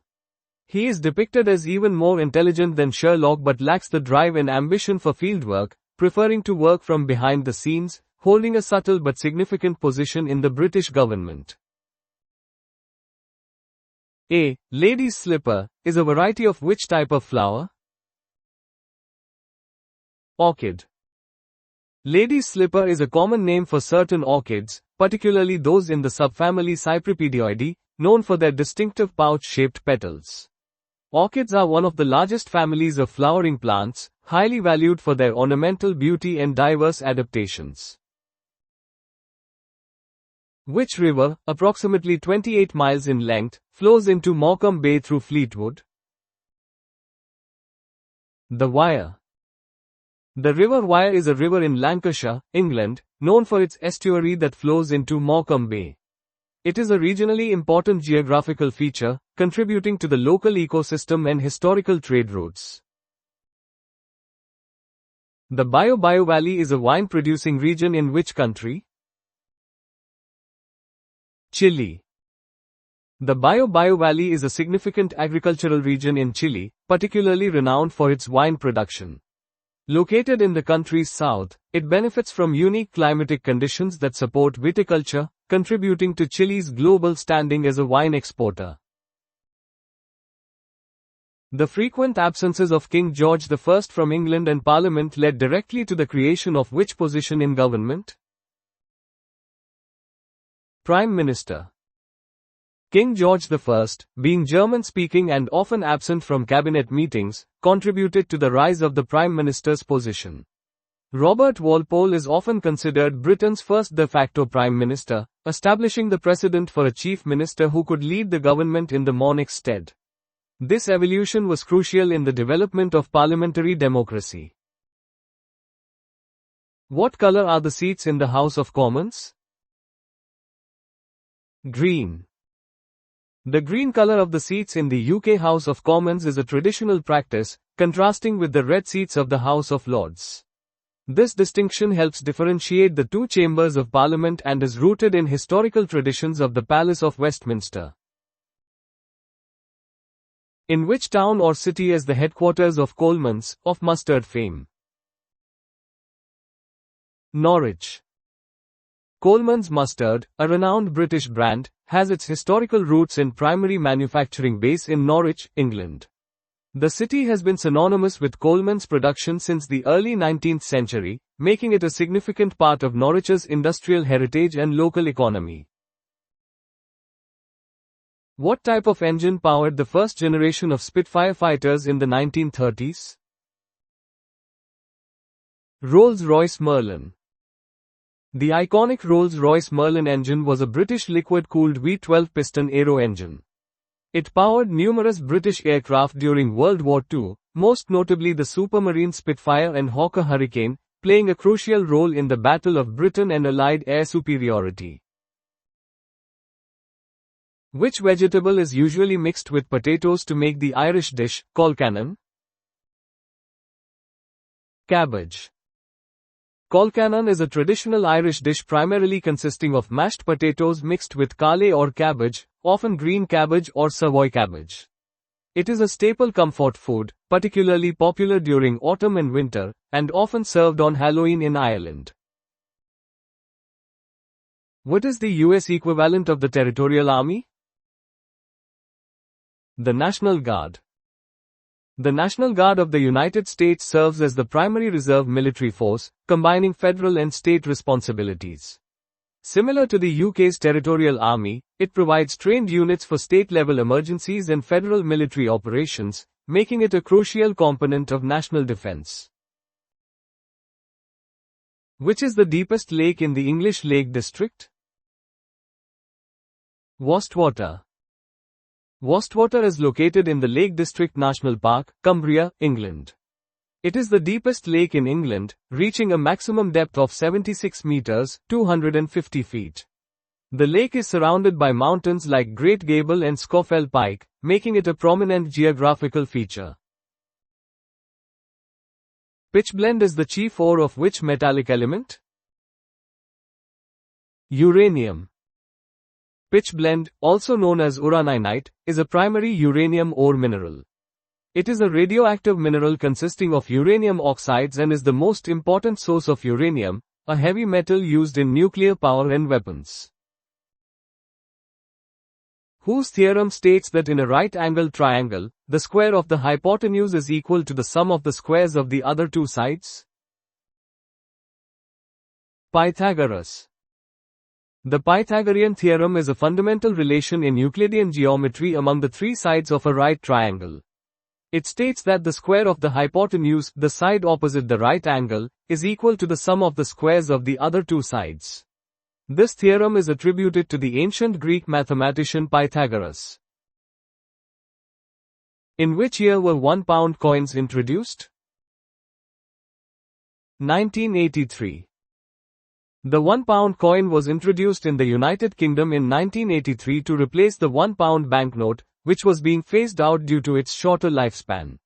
He is depicted as even more intelligent than Sherlock but lacks the drive and ambition for fieldwork, preferring to work from behind the scenes, holding a subtle but significant position in the British government. A lady's slipper is a variety of which type of flower? Orchid. Lady's slipper is a common name for certain orchids, particularly those in the subfamily Cypripedioideae, known for their distinctive pouch-shaped petals. Orchids are one of the largest families of flowering plants, highly valued for their ornamental beauty and diverse adaptations. Which river, approximately 28 miles in length, flows into Morecambe Bay through Fleetwood? The Wyre. The River Wyre is a river in Lancashire, England, known for its estuary that flows into Morecambe Bay. It is a regionally important geographical feature, contributing to the local ecosystem and historical trade routes. The Bio Valley is a wine-producing region in which country? Chile. The Bio Valley is a significant agricultural region in Chile, particularly renowned for its wine production. Located in the country's south, it benefits from unique climatic conditions that support viticulture, contributing to Chile's global standing as a wine exporter. The frequent absences of King George I from England and Parliament led directly to the creation of which position in government? Prime Minister. King George I, being German-speaking and often absent from cabinet meetings, contributed to the rise of the Prime Minister's position. Robert Walpole is often considered Britain's first de facto Prime Minister, establishing the precedent for a Chief Minister who could lead the government in the monarch's stead. This evolution was crucial in the development of parliamentary democracy. What color are the seats in the House of Commons? Green. The green color of the seats in the UK House of Commons is a traditional practice, contrasting with the red seats of the House of Lords. This distinction helps differentiate the two chambers of Parliament and is rooted in historical traditions of the Palace of Westminster. In which town or city is the headquarters of Coleman's, of mustard fame? Norwich. Coleman's Mustard, a renowned British brand, has its historical roots in primary manufacturing base in Norwich, England. The city has been synonymous with Coleman's production since the early 19th century, making it a significant part of Norwich's industrial heritage and local economy. What type of engine powered the first generation of Spitfire fighters in the 1930s? Rolls-Royce Merlin. The iconic Rolls-Royce Merlin engine was a British liquid-cooled V12 piston aero engine. It powered numerous British aircraft during World War II, most notably the Supermarine Spitfire and Hawker Hurricane, playing a crucial role in the Battle of Britain and Allied air superiority. Which vegetable is usually mixed with potatoes to make the Irish dish, colcannon? Cabbage. Colcannon is a traditional Irish dish primarily consisting of mashed potatoes mixed with caille or cabbage, often green cabbage or Savoy cabbage. It is a staple comfort food, particularly popular during autumn and winter, and often served on Halloween in Ireland. What is the US equivalent of the Territorial Army? The National Guard. The National Guard of the United States serves as the primary reserve military force, combining federal and state responsibilities. Similar to the UK's Territorial Army, it provides trained units for state-level emergencies and federal military operations, making it a crucial component of national defense. Which is the deepest lake in the English Lake District? Wastwater. Wastwater is located in the Lake District National Park, Cumbria, England. It is the deepest lake in England, reaching a maximum depth of 76 meters, 250 feet. The lake is surrounded by mountains like Great Gable and Scafell Pike, making it a prominent geographical feature. Pitchblende is the chief ore of which metallic element? Uranium. Pitchblende, also known as uraninite, is a primary uranium ore mineral. It is a radioactive mineral consisting of uranium oxides and is the most important source of uranium, a heavy metal used in nuclear power and weapons. Whose theorem states that in a right-angled triangle, the square of the hypotenuse is equal to the sum of the squares of the other two sides? Pythagoras. The Pythagorean theorem is a fundamental relation in Euclidean geometry among the three sides of a right triangle. It states that the square of the hypotenuse, the side opposite the right angle, is equal to the sum of the squares of the other two sides. This theorem is attributed to the ancient Greek mathematician Pythagoras. In which year were £1 coins introduced? 1983. The £1 coin was introduced in the United Kingdom in 1983 to replace the £1 banknote, which was being phased out due to its shorter lifespan.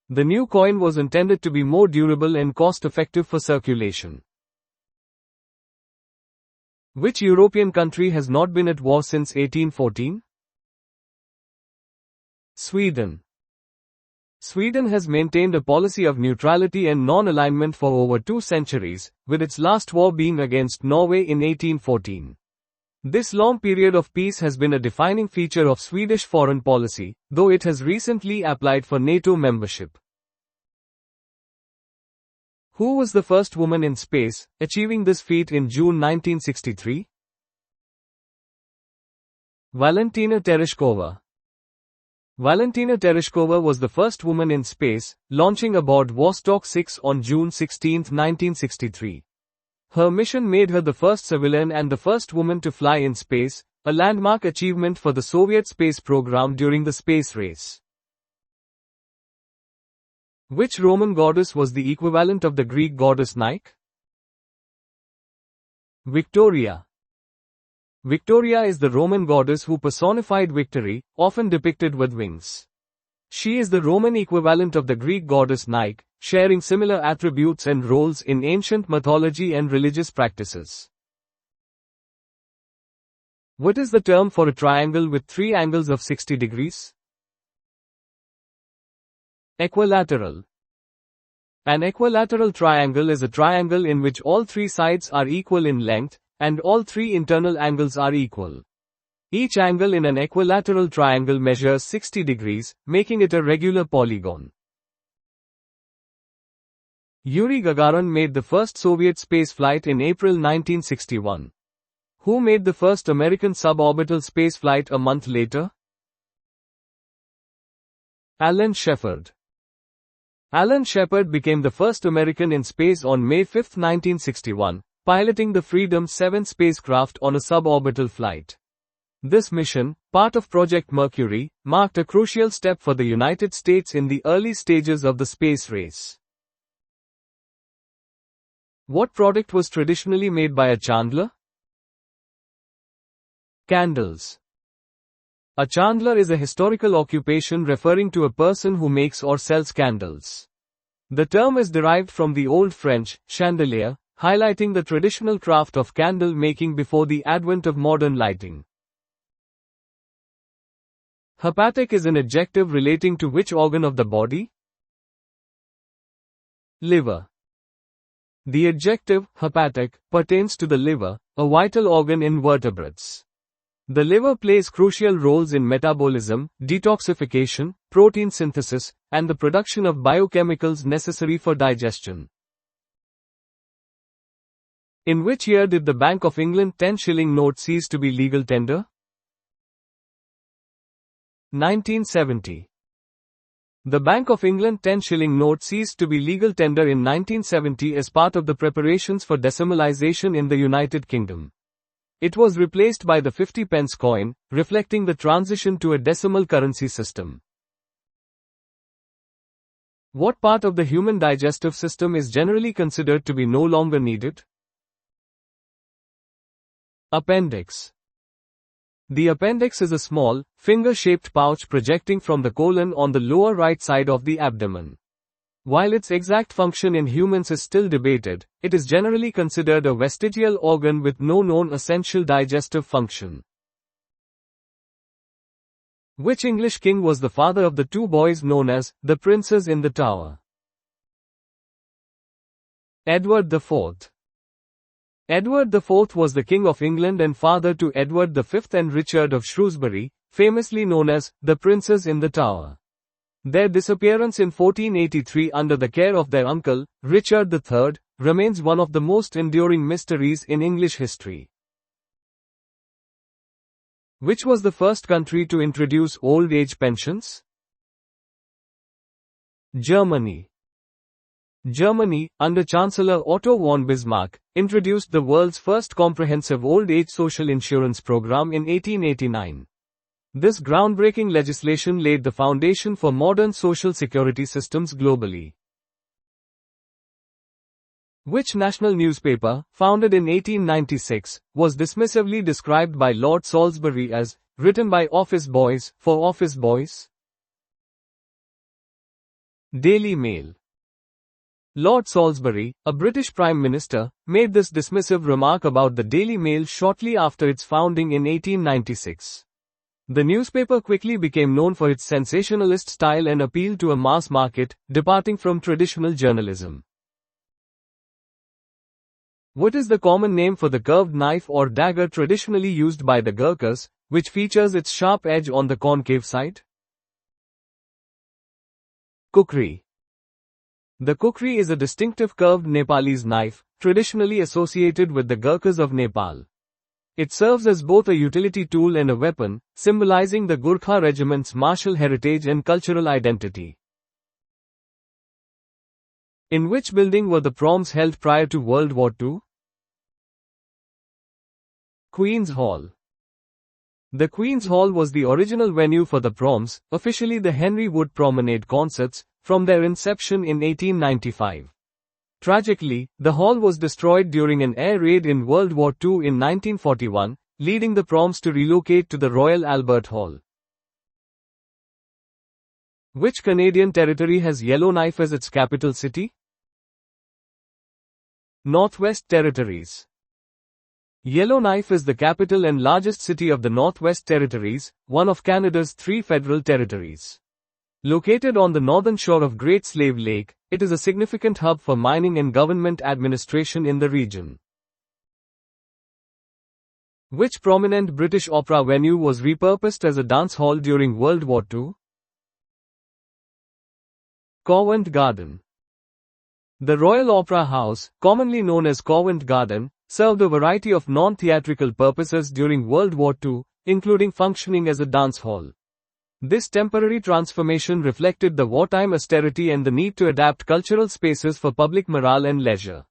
The new coin was intended to be more durable and cost-effective for circulation. Which European country has not been at war since 1814? Sweden. Sweden has maintained a policy of neutrality and non-alignment for over 2 centuries, with its last war being against Norway in 1814. This long period of peace has been a defining feature of Swedish foreign policy, though it has recently applied for NATO membership. Who was the first woman in space, achieving this feat in June 1963? Valentina Tereshkova. Valentina Tereshkova was the first woman in space, launching aboard Vostok 6 on June 16, 1963. Her mission made her the first civilian and the first woman to fly in space, a landmark achievement for the Soviet space program during the space race. Which Roman goddess was the equivalent of the Greek goddess Nike? Victoria. Victoria is the Roman goddess who personified victory, often depicted with wings. She is the Roman equivalent of the Greek goddess Nike, sharing similar attributes and roles in ancient mythology and religious practices. What is the term for a triangle with 3 angles of 60 degrees? Equilateral. An equilateral triangle is a triangle in which all 3 sides are equal in length, and all 3 internal angles are equal. Each angle in an equilateral triangle measures 60 degrees, making it a regular polygon. Yuri Gagarin made the first Soviet spaceflight in April 1961. Who made the first American suborbital spaceflight a month later? Alan Shepard. Alan Shepard became the first American in space on May 5, 1961, piloting the Freedom 7 spacecraft on a suborbital flight. This mission, part of Project Mercury, marked a crucial step for the United States in the early stages of the space race. What product was traditionally made by a chandler? Candles. A chandler is a historical occupation referring to a person who makes or sells candles. The term is derived from the Old French, chandelier, highlighting the traditional craft of candle making before the advent of modern lighting. Hepatic is an adjective relating to which organ of the body? Liver. The adjective hepatic pertains to the liver, a vital organ in vertebrates. The liver plays crucial roles in metabolism, detoxification, protein synthesis, and the production of biochemicals necessary for digestion. In which year did the Bank of England 10-shilling note cease to be legal tender? 1970. The Bank of England 10-shilling note ceased to be legal tender in 1970 as part of the preparations for decimalisation in the United Kingdom. It was replaced by the 50-pence coin, reflecting the transition to a decimal currency system. What part of the human digestive system is generally considered to be no longer needed? Appendix. The appendix is a small, finger-shaped pouch projecting from the colon on the lower right side of the abdomen. While its exact function in humans is still debated, it is generally considered a vestigial organ with no known essential digestive function. Which English king was the father of the two boys known as the princes in the Tower? Edward IV. Edward IV was the King of England and father to Edward V and Richard of Shrewsbury, famously known as the Princes in the Tower. Their disappearance in 1483 under the care of their uncle, Richard III, remains one of the most enduring mysteries in English history. Which was the first country to introduce old age pensions? Germany. Germany, under Chancellor Otto von Bismarck, introduced the world's first comprehensive old age social insurance program in 1889. This groundbreaking legislation laid the foundation for modern social security systems globally. Which national newspaper, founded in 1896, was dismissively described by Lord Salisbury as written by office boys for office boys? Daily Mail. Lord Salisbury, a British Prime Minister, made this dismissive remark about the Daily Mail shortly after its founding in 1896. The newspaper quickly became known for its sensationalist style and appeal to a mass market, departing from traditional journalism. What is the common name for the curved knife or dagger traditionally used by the Gurkhas, which features its sharp edge on the concave side? Kukri. The kukri is a distinctive curved Nepalese knife, traditionally associated with the Gurkhas of Nepal. It serves as both a utility tool and a weapon, symbolizing the Gurkha regiment's martial heritage and cultural identity. In which building were the proms held prior to World War II? Queen's Hall. The Queen's Hall was the original venue for the proms, officially the Henry Wood Promenade Concerts, from their inception in 1895. Tragically, the hall was destroyed during an air raid in World War II in 1941, leading the proms to relocate to the Royal Albert Hall. Which Canadian territory has Yellowknife as its capital city? Northwest Territories. Yellowknife is the capital and largest city of the Northwest Territories, one of Canada's 3 federal territories. Located on the northern shore of Great Slave Lake, it is a significant hub for mining and government administration in the region. Which prominent British opera venue was repurposed as a dance hall during World War II? Covent Garden. The Royal Opera House, commonly known as Covent Garden, served a variety of non-theatrical purposes during World War II, including functioning as a dance hall. This temporary transformation reflected the wartime austerity and the need to adapt cultural spaces for public morale and leisure.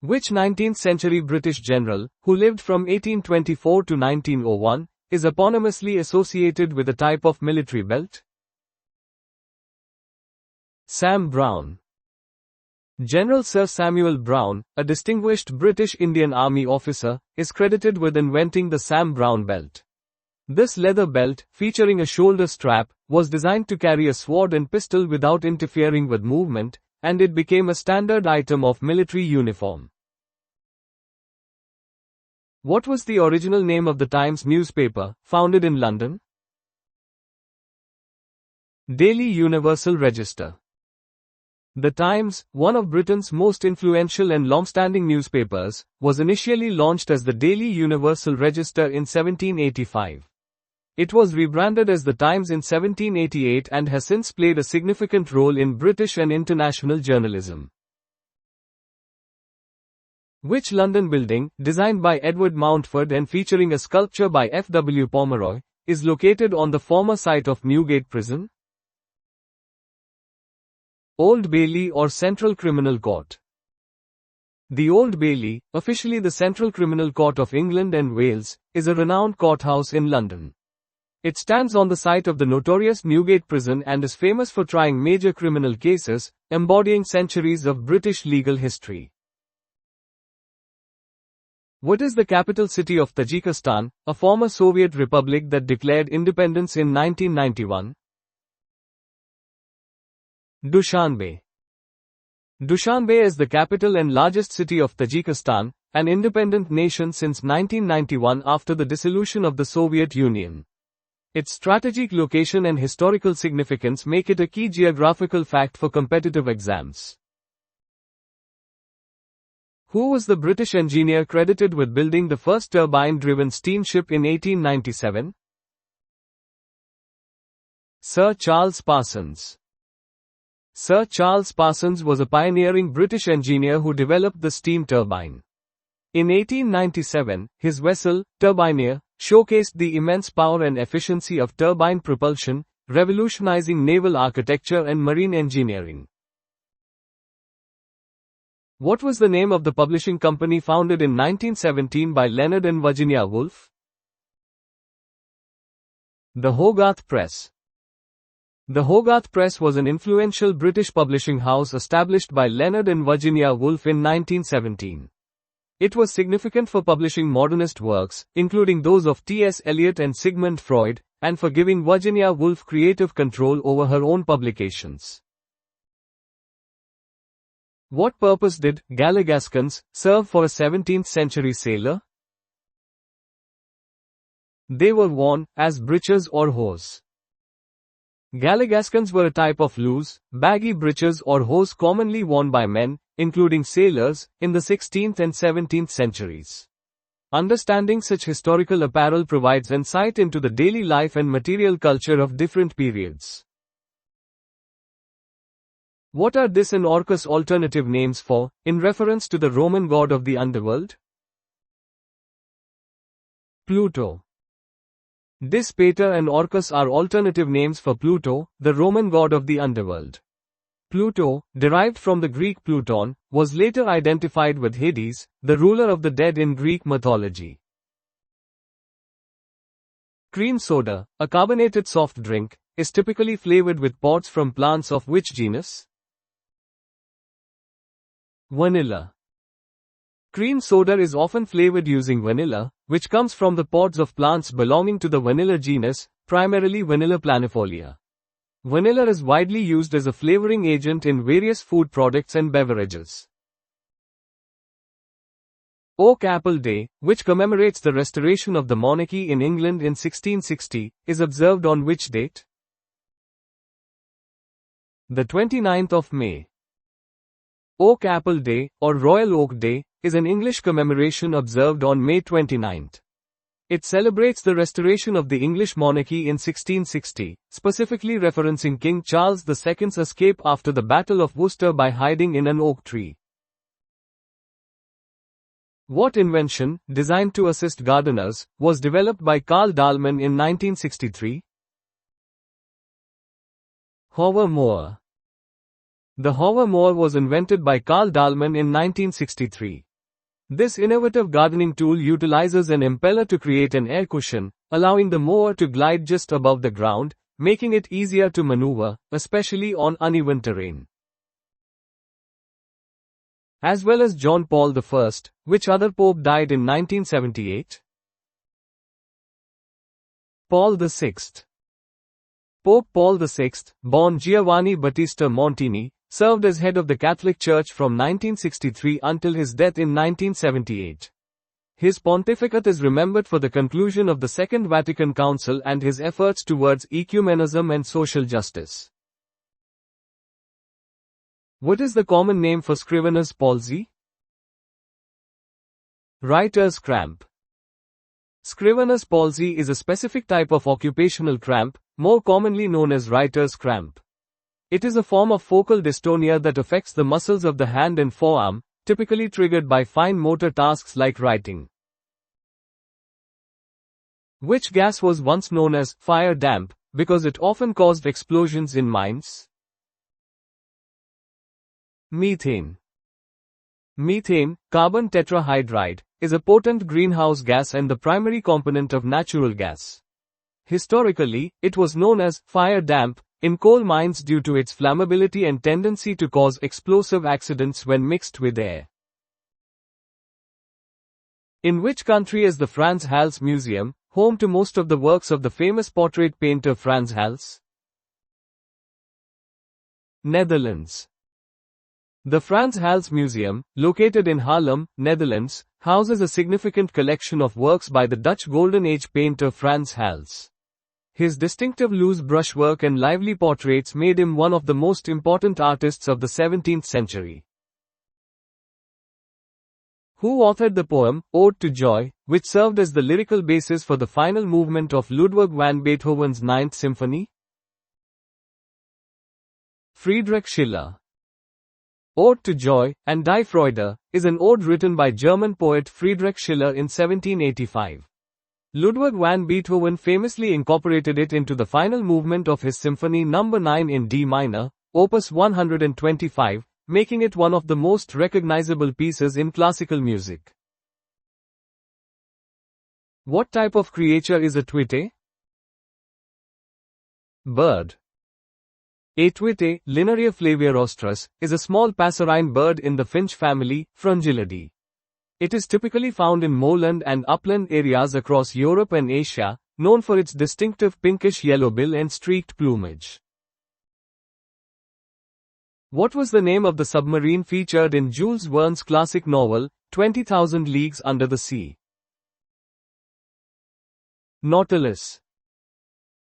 Which 19th-century British general, who lived from 1824 to 1901, is eponymously associated with a type of military belt? Sam Brown. General Sir Samuel Brown, a distinguished British Indian Army officer, is credited with inventing the Sam Brown belt. This leather belt, featuring a shoulder strap, was designed to carry a sword and pistol without interfering with movement, and it became a standard item of military uniform. What was the original name of the Times newspaper, founded in London? Daily Universal Register. The Times, one of Britain's most influential and long-standing newspapers, was initially launched as the Daily Universal Register in 1785. It was rebranded as the Times in 1788 and has since played a significant role in British and international journalism. Which London building, designed by Edward Mountford and featuring a sculpture by F. W. Pomeroy, is located on the former site of Newgate Prison? Old Bailey or Central Criminal Court. The Old Bailey, officially the Central Criminal Court of England and Wales, is a renowned courthouse in London. It stands on the site of the notorious Newgate Prison and is famous for trying major criminal cases, embodying centuries of British legal history. What is the capital city of Tajikistan, a former Soviet republic that declared independence in 1991? Dushanbe. Dushanbe is the capital and largest city of Tajikistan, an independent nation since 1991 after the dissolution of the Soviet Union. Its strategic location and historical significance make it a key geographical fact for competitive exams. Who was the British engineer credited with building the first turbine-driven steamship in 1897? Sir Charles Parsons. Sir Charles Parsons was a pioneering British engineer who developed the steam turbine. In 1897, his vessel, Turbineer, showcased the immense power and efficiency of turbine propulsion, revolutionizing naval architecture and marine engineering. What was the name of the publishing company founded in 1917 by Leonard and Virginia Woolf? The Hogarth Press. The Hogarth Press was an influential British publishing house established by Leonard and Virginia Woolf in 1917. It was significant for publishing modernist works, including those of T.S. Eliot and Sigmund Freud, and for giving Virginia Woolf creative control over her own publications. What purpose did galligascons serve for a 17th century sailor? They were worn as breeches or hose. Galligascons were a type of loose, baggy breeches or hose commonly worn by men, including sailors, in the 16th and 17th centuries. Understanding such historical apparel provides insight into the daily life and material culture of different periods. What are Dis and Orcus alternative names for, in reference to the Roman god of the underworld? Pluto. Dis Pater and Orcus are alternative names for Pluto, the Roman god of the underworld. Pluto, derived from the Greek Pluton, was later identified with Hades, the ruler of the dead in Greek mythology. Cream soda, a carbonated soft drink, is typically flavored with pods from plants of which genus? Vanilla. Cream soda is often flavored using vanilla, which comes from the pods of plants belonging to the vanilla genus, primarily Vanilla planifolia. Vanilla is widely used as a flavoring agent in various food products and beverages. Oak Apple Day, which commemorates the restoration of the monarchy in England in 1660, is observed on which date? The 29th of May. Oak Apple Day, or Royal Oak Day, is an English commemoration observed on May 29. It celebrates the restoration of the English monarchy in 1660, specifically referencing King Charles II's escape after the Battle of Worcester by hiding in an oak tree. What invention, designed to assist gardeners, was developed by Carl Dahlmann in 1963? Hover mower. The hover mower was invented by Carl Dahlmann in 1963. This innovative gardening tool utilizes an impeller to create an air cushion, allowing the mower to glide just above the ground, making it easier to maneuver, especially on uneven terrain. As well as John Paul I, which other pope died in 1978? Paul VI. Pope Paul VI, born Giovanni Battista Montini, served as head of the Catholic Church from 1963 until his death in 1978. His pontificate is remembered for the conclusion of the Second Vatican Council and his efforts towards ecumenism and social justice. What is the common name for scrivener's palsy? Writer's cramp. Scrivener's palsy is a specific type of occupational cramp, more commonly known as writer's cramp. It is a form of focal dystonia that affects the muscles of the hand and forearm, typically triggered by fine motor tasks like writing. Which gas was once known as fire damp because it often caused explosions in mines? Methane. Methane, carbon tetrahydride, is a potent greenhouse gas and the primary component of natural gas. Historically, it was known as fire damp in coal mines due to its flammability and tendency to cause explosive accidents when mixed with air. In which country is the Frans Hals Museum, home to most of the works of the famous portrait painter Frans Hals? Netherlands. The Frans Hals Museum, located in Haarlem, Netherlands, houses a significant collection of works by the Dutch Golden Age painter Frans Hals. His distinctive loose brushwork and lively portraits made him one of the most important artists of the 17th century. Who authored the poem, Ode to Joy, which served as the lyrical basis for the final movement of Ludwig van Beethoven's Ninth Symphony? Friedrich Schiller. Ode to Joy, and Die Freude, is an ode written by German poet Friedrich Schiller in 1785. Ludwig van Beethoven famously incorporated it into the final movement of his Symphony No. 9 in D minor, Opus 125, making it one of the most recognizable pieces in classical music. What type of creature is a twite? Bird. A twite, Linaria flaviarostris, is a small passerine bird in the finch family, Frungillidae. It is typically found in moorland and upland areas across Europe and Asia, known for its distinctive pinkish yellow bill and streaked plumage. What was the name of the submarine featured in Jules Verne's classic novel, 20,000 Leagues Under the Sea? Nautilus.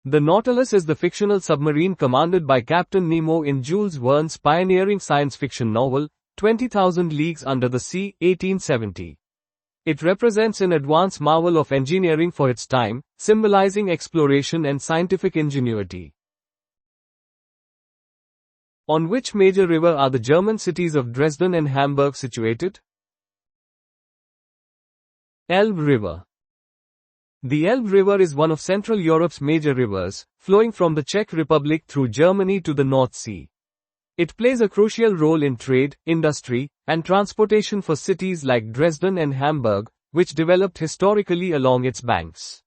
The Nautilus is the fictional submarine commanded by Captain Nemo in Jules Verne's pioneering science fiction novel, 20,000 Leagues Under the Sea, 1870. It represents an advanced marvel of engineering for its time, symbolizing exploration and scientific ingenuity. On which major river are the German cities of Dresden and Hamburg situated? Elbe River. The Elbe River is one of Central Europe's major rivers, flowing from the Czech Republic through Germany to the North Sea. It plays a crucial role in trade, industry, and transportation for cities like Dresden and Hamburg, which developed historically along its banks.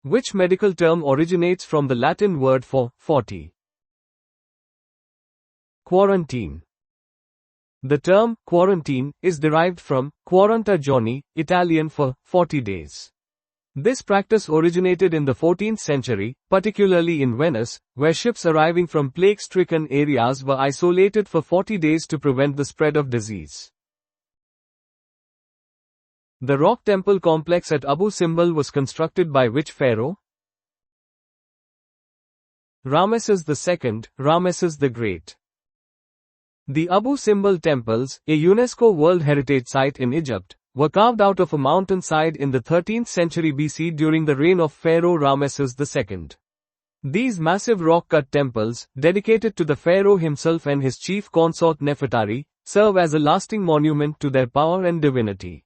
Which medical term originates from the Latin word for 40? Quarantine. The term quarantine is derived from quaranta giorni, Italian for 40 days. This practice originated in the 14th century, particularly in Venice, where ships arriving from plague-stricken areas were isolated for 40 days to prevent the spread of disease. The rock temple complex at Abu Simbel was constructed by which pharaoh? Ramesses II, Ramesses the Great. The Abu Simbel temples, a UNESCO World Heritage Site in Egypt, were carved out of a mountainside in the 13th century BC during the reign of Pharaoh Ramesses II. These massive rock-cut temples, dedicated to the pharaoh himself and his chief consort Nefertari, serve as a lasting monument to their power and divinity.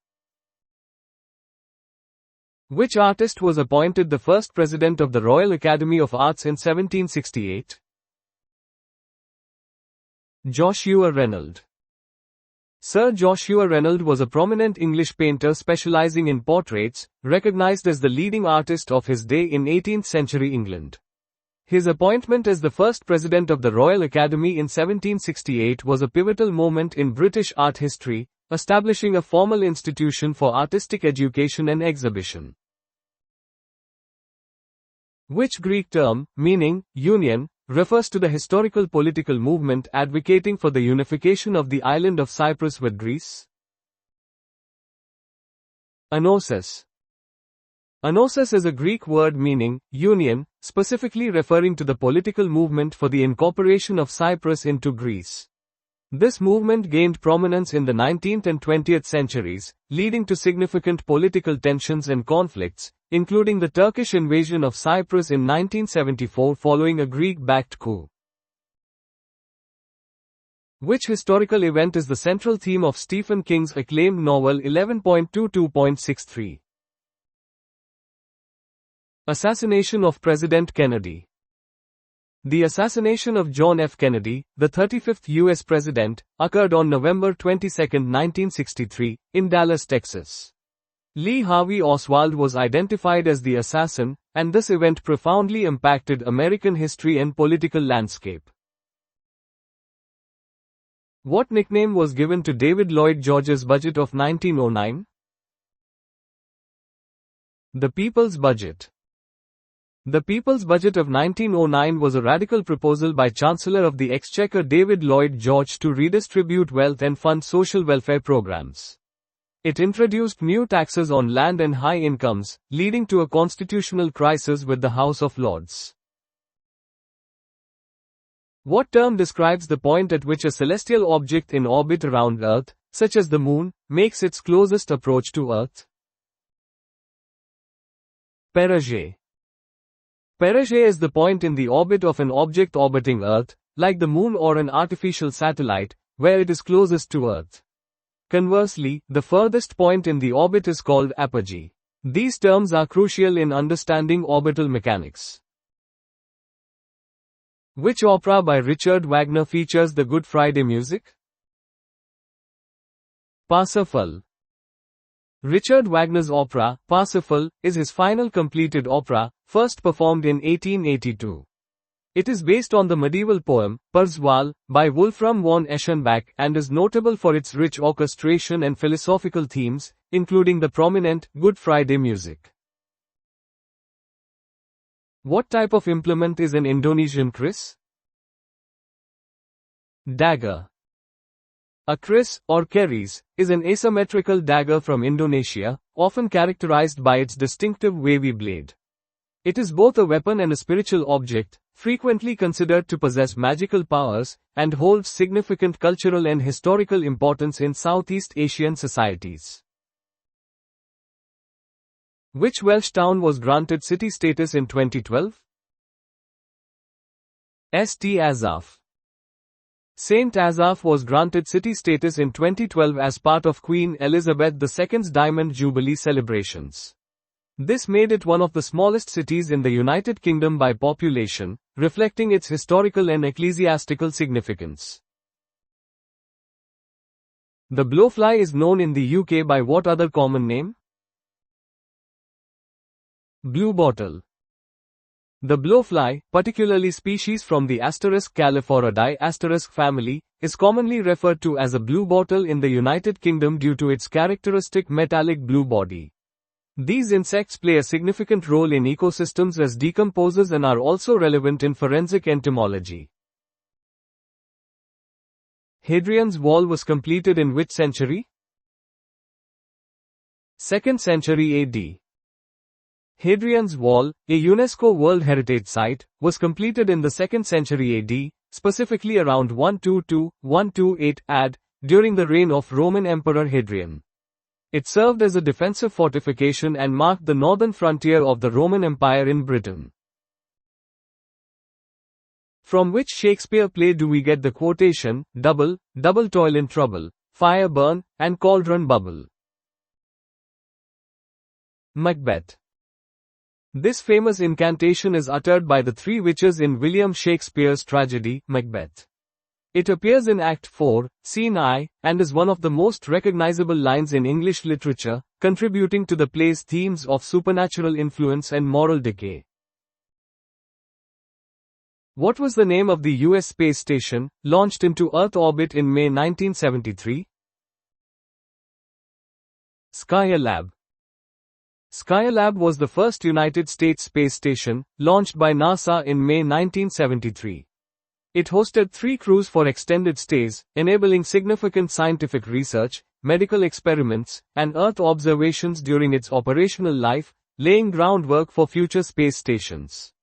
Which artist was appointed the first president of the Royal Academy of Arts in 1768? Joshua Reynolds. Sir Joshua Reynolds was a prominent English painter specializing in portraits, recognized as the leading artist of his day in 18th century England. His appointment as the first president of the Royal Academy in 1768 was a pivotal moment in British art history, establishing a formal institution for artistic education and exhibition. Which Greek term, meaning union, refers to the historical political movement advocating for the unification of the island of Cyprus with Greece? Anosis. Anosis is a Greek word meaning union, specifically referring to the political movement for the incorporation of Cyprus into Greece. This movement gained prominence in the 19th and 20th centuries, leading to significant political tensions and conflicts, including the Turkish invasion of Cyprus in 1974 following a Greek-backed coup. Which historical event is the central theme of Stephen King's acclaimed novel 11.22.63? Assassination of President Kennedy. The assassination of John F. Kennedy, the 35th U.S. president, occurred on November 22, 1963, in Dallas, Texas. Lee Harvey Oswald was identified as the assassin, and this event profoundly impacted American history and political landscape. What nickname was given to David Lloyd George's budget of 1909? The People's Budget. The People's Budget of 1909 was a radical proposal by Chancellor of the Exchequer David Lloyd George to redistribute wealth and fund social welfare programs. It introduced new taxes on land and high incomes, leading to a constitutional crisis with the House of Lords. What term describes the point at which a celestial object in orbit around Earth, such as the Moon, makes its closest approach to Earth? Perigee. Perigee is the point in the orbit of an object orbiting Earth, like the Moon or an artificial satellite, where it is closest to Earth. Conversely, the furthest point in the orbit is called apogee. These terms are crucial in understanding orbital mechanics. Which opera by Richard Wagner features the Good Friday music? Parsifal. Richard Wagner's opera, Parsifal, is his final completed opera, first performed in 1882. It is based on the medieval poem, Parzival, by Wolfram von Eschenbach and is notable for its rich orchestration and philosophical themes, including the prominent Good Friday music. What type of implement is an Indonesian kris? Dagger. A kris, or keris, is an asymmetrical dagger from Indonesia, often characterized by its distinctive wavy blade. It is both a weapon and a spiritual object, frequently considered to possess magical powers, and holds significant cultural and historical importance in Southeast Asian societies. Which Welsh town was granted city status in 2012? St. Asaph. St. Asaph was granted city status in 2012 as part of Queen Elizabeth II's Diamond Jubilee celebrations. This made it one of the smallest cities in the United Kingdom by population, reflecting its historical and ecclesiastical significance. The blowfly is known in the UK by what other common name? Bluebottle. The blowfly, particularly species from the Californidae family, is commonly referred to as a bluebottle in the United Kingdom due to its characteristic metallic blue body. These insects play a significant role in ecosystems as decomposers and are also relevant in forensic entomology. Hadrian's Wall was completed in which century? 2nd century AD. Hadrian's Wall, a UNESCO World Heritage Site, was completed in the 2nd century AD, specifically around 122-128 AD, during the reign of Roman Emperor Hadrian. It served as a defensive fortification and marked the northern frontier of the Roman Empire in Britain. From which Shakespeare play do we get the quotation, double toil in trouble, fire burn, and cauldron bubble? Macbeth. This famous incantation is uttered by the three witches in William Shakespeare's tragedy, Macbeth. It appears in Act 4, Scene I, and is one of the most recognizable lines in English literature, contributing to the play's themes of supernatural influence and moral decay. What was the name of the U.S. space station, launched into Earth orbit in May 1973? Skylab. Skylab was the first United States space station, launched by NASA in May 1973. It hosted 3 crews for extended stays, enabling significant scientific research, medical experiments, and Earth observations during its operational life, laying groundwork for future space stations.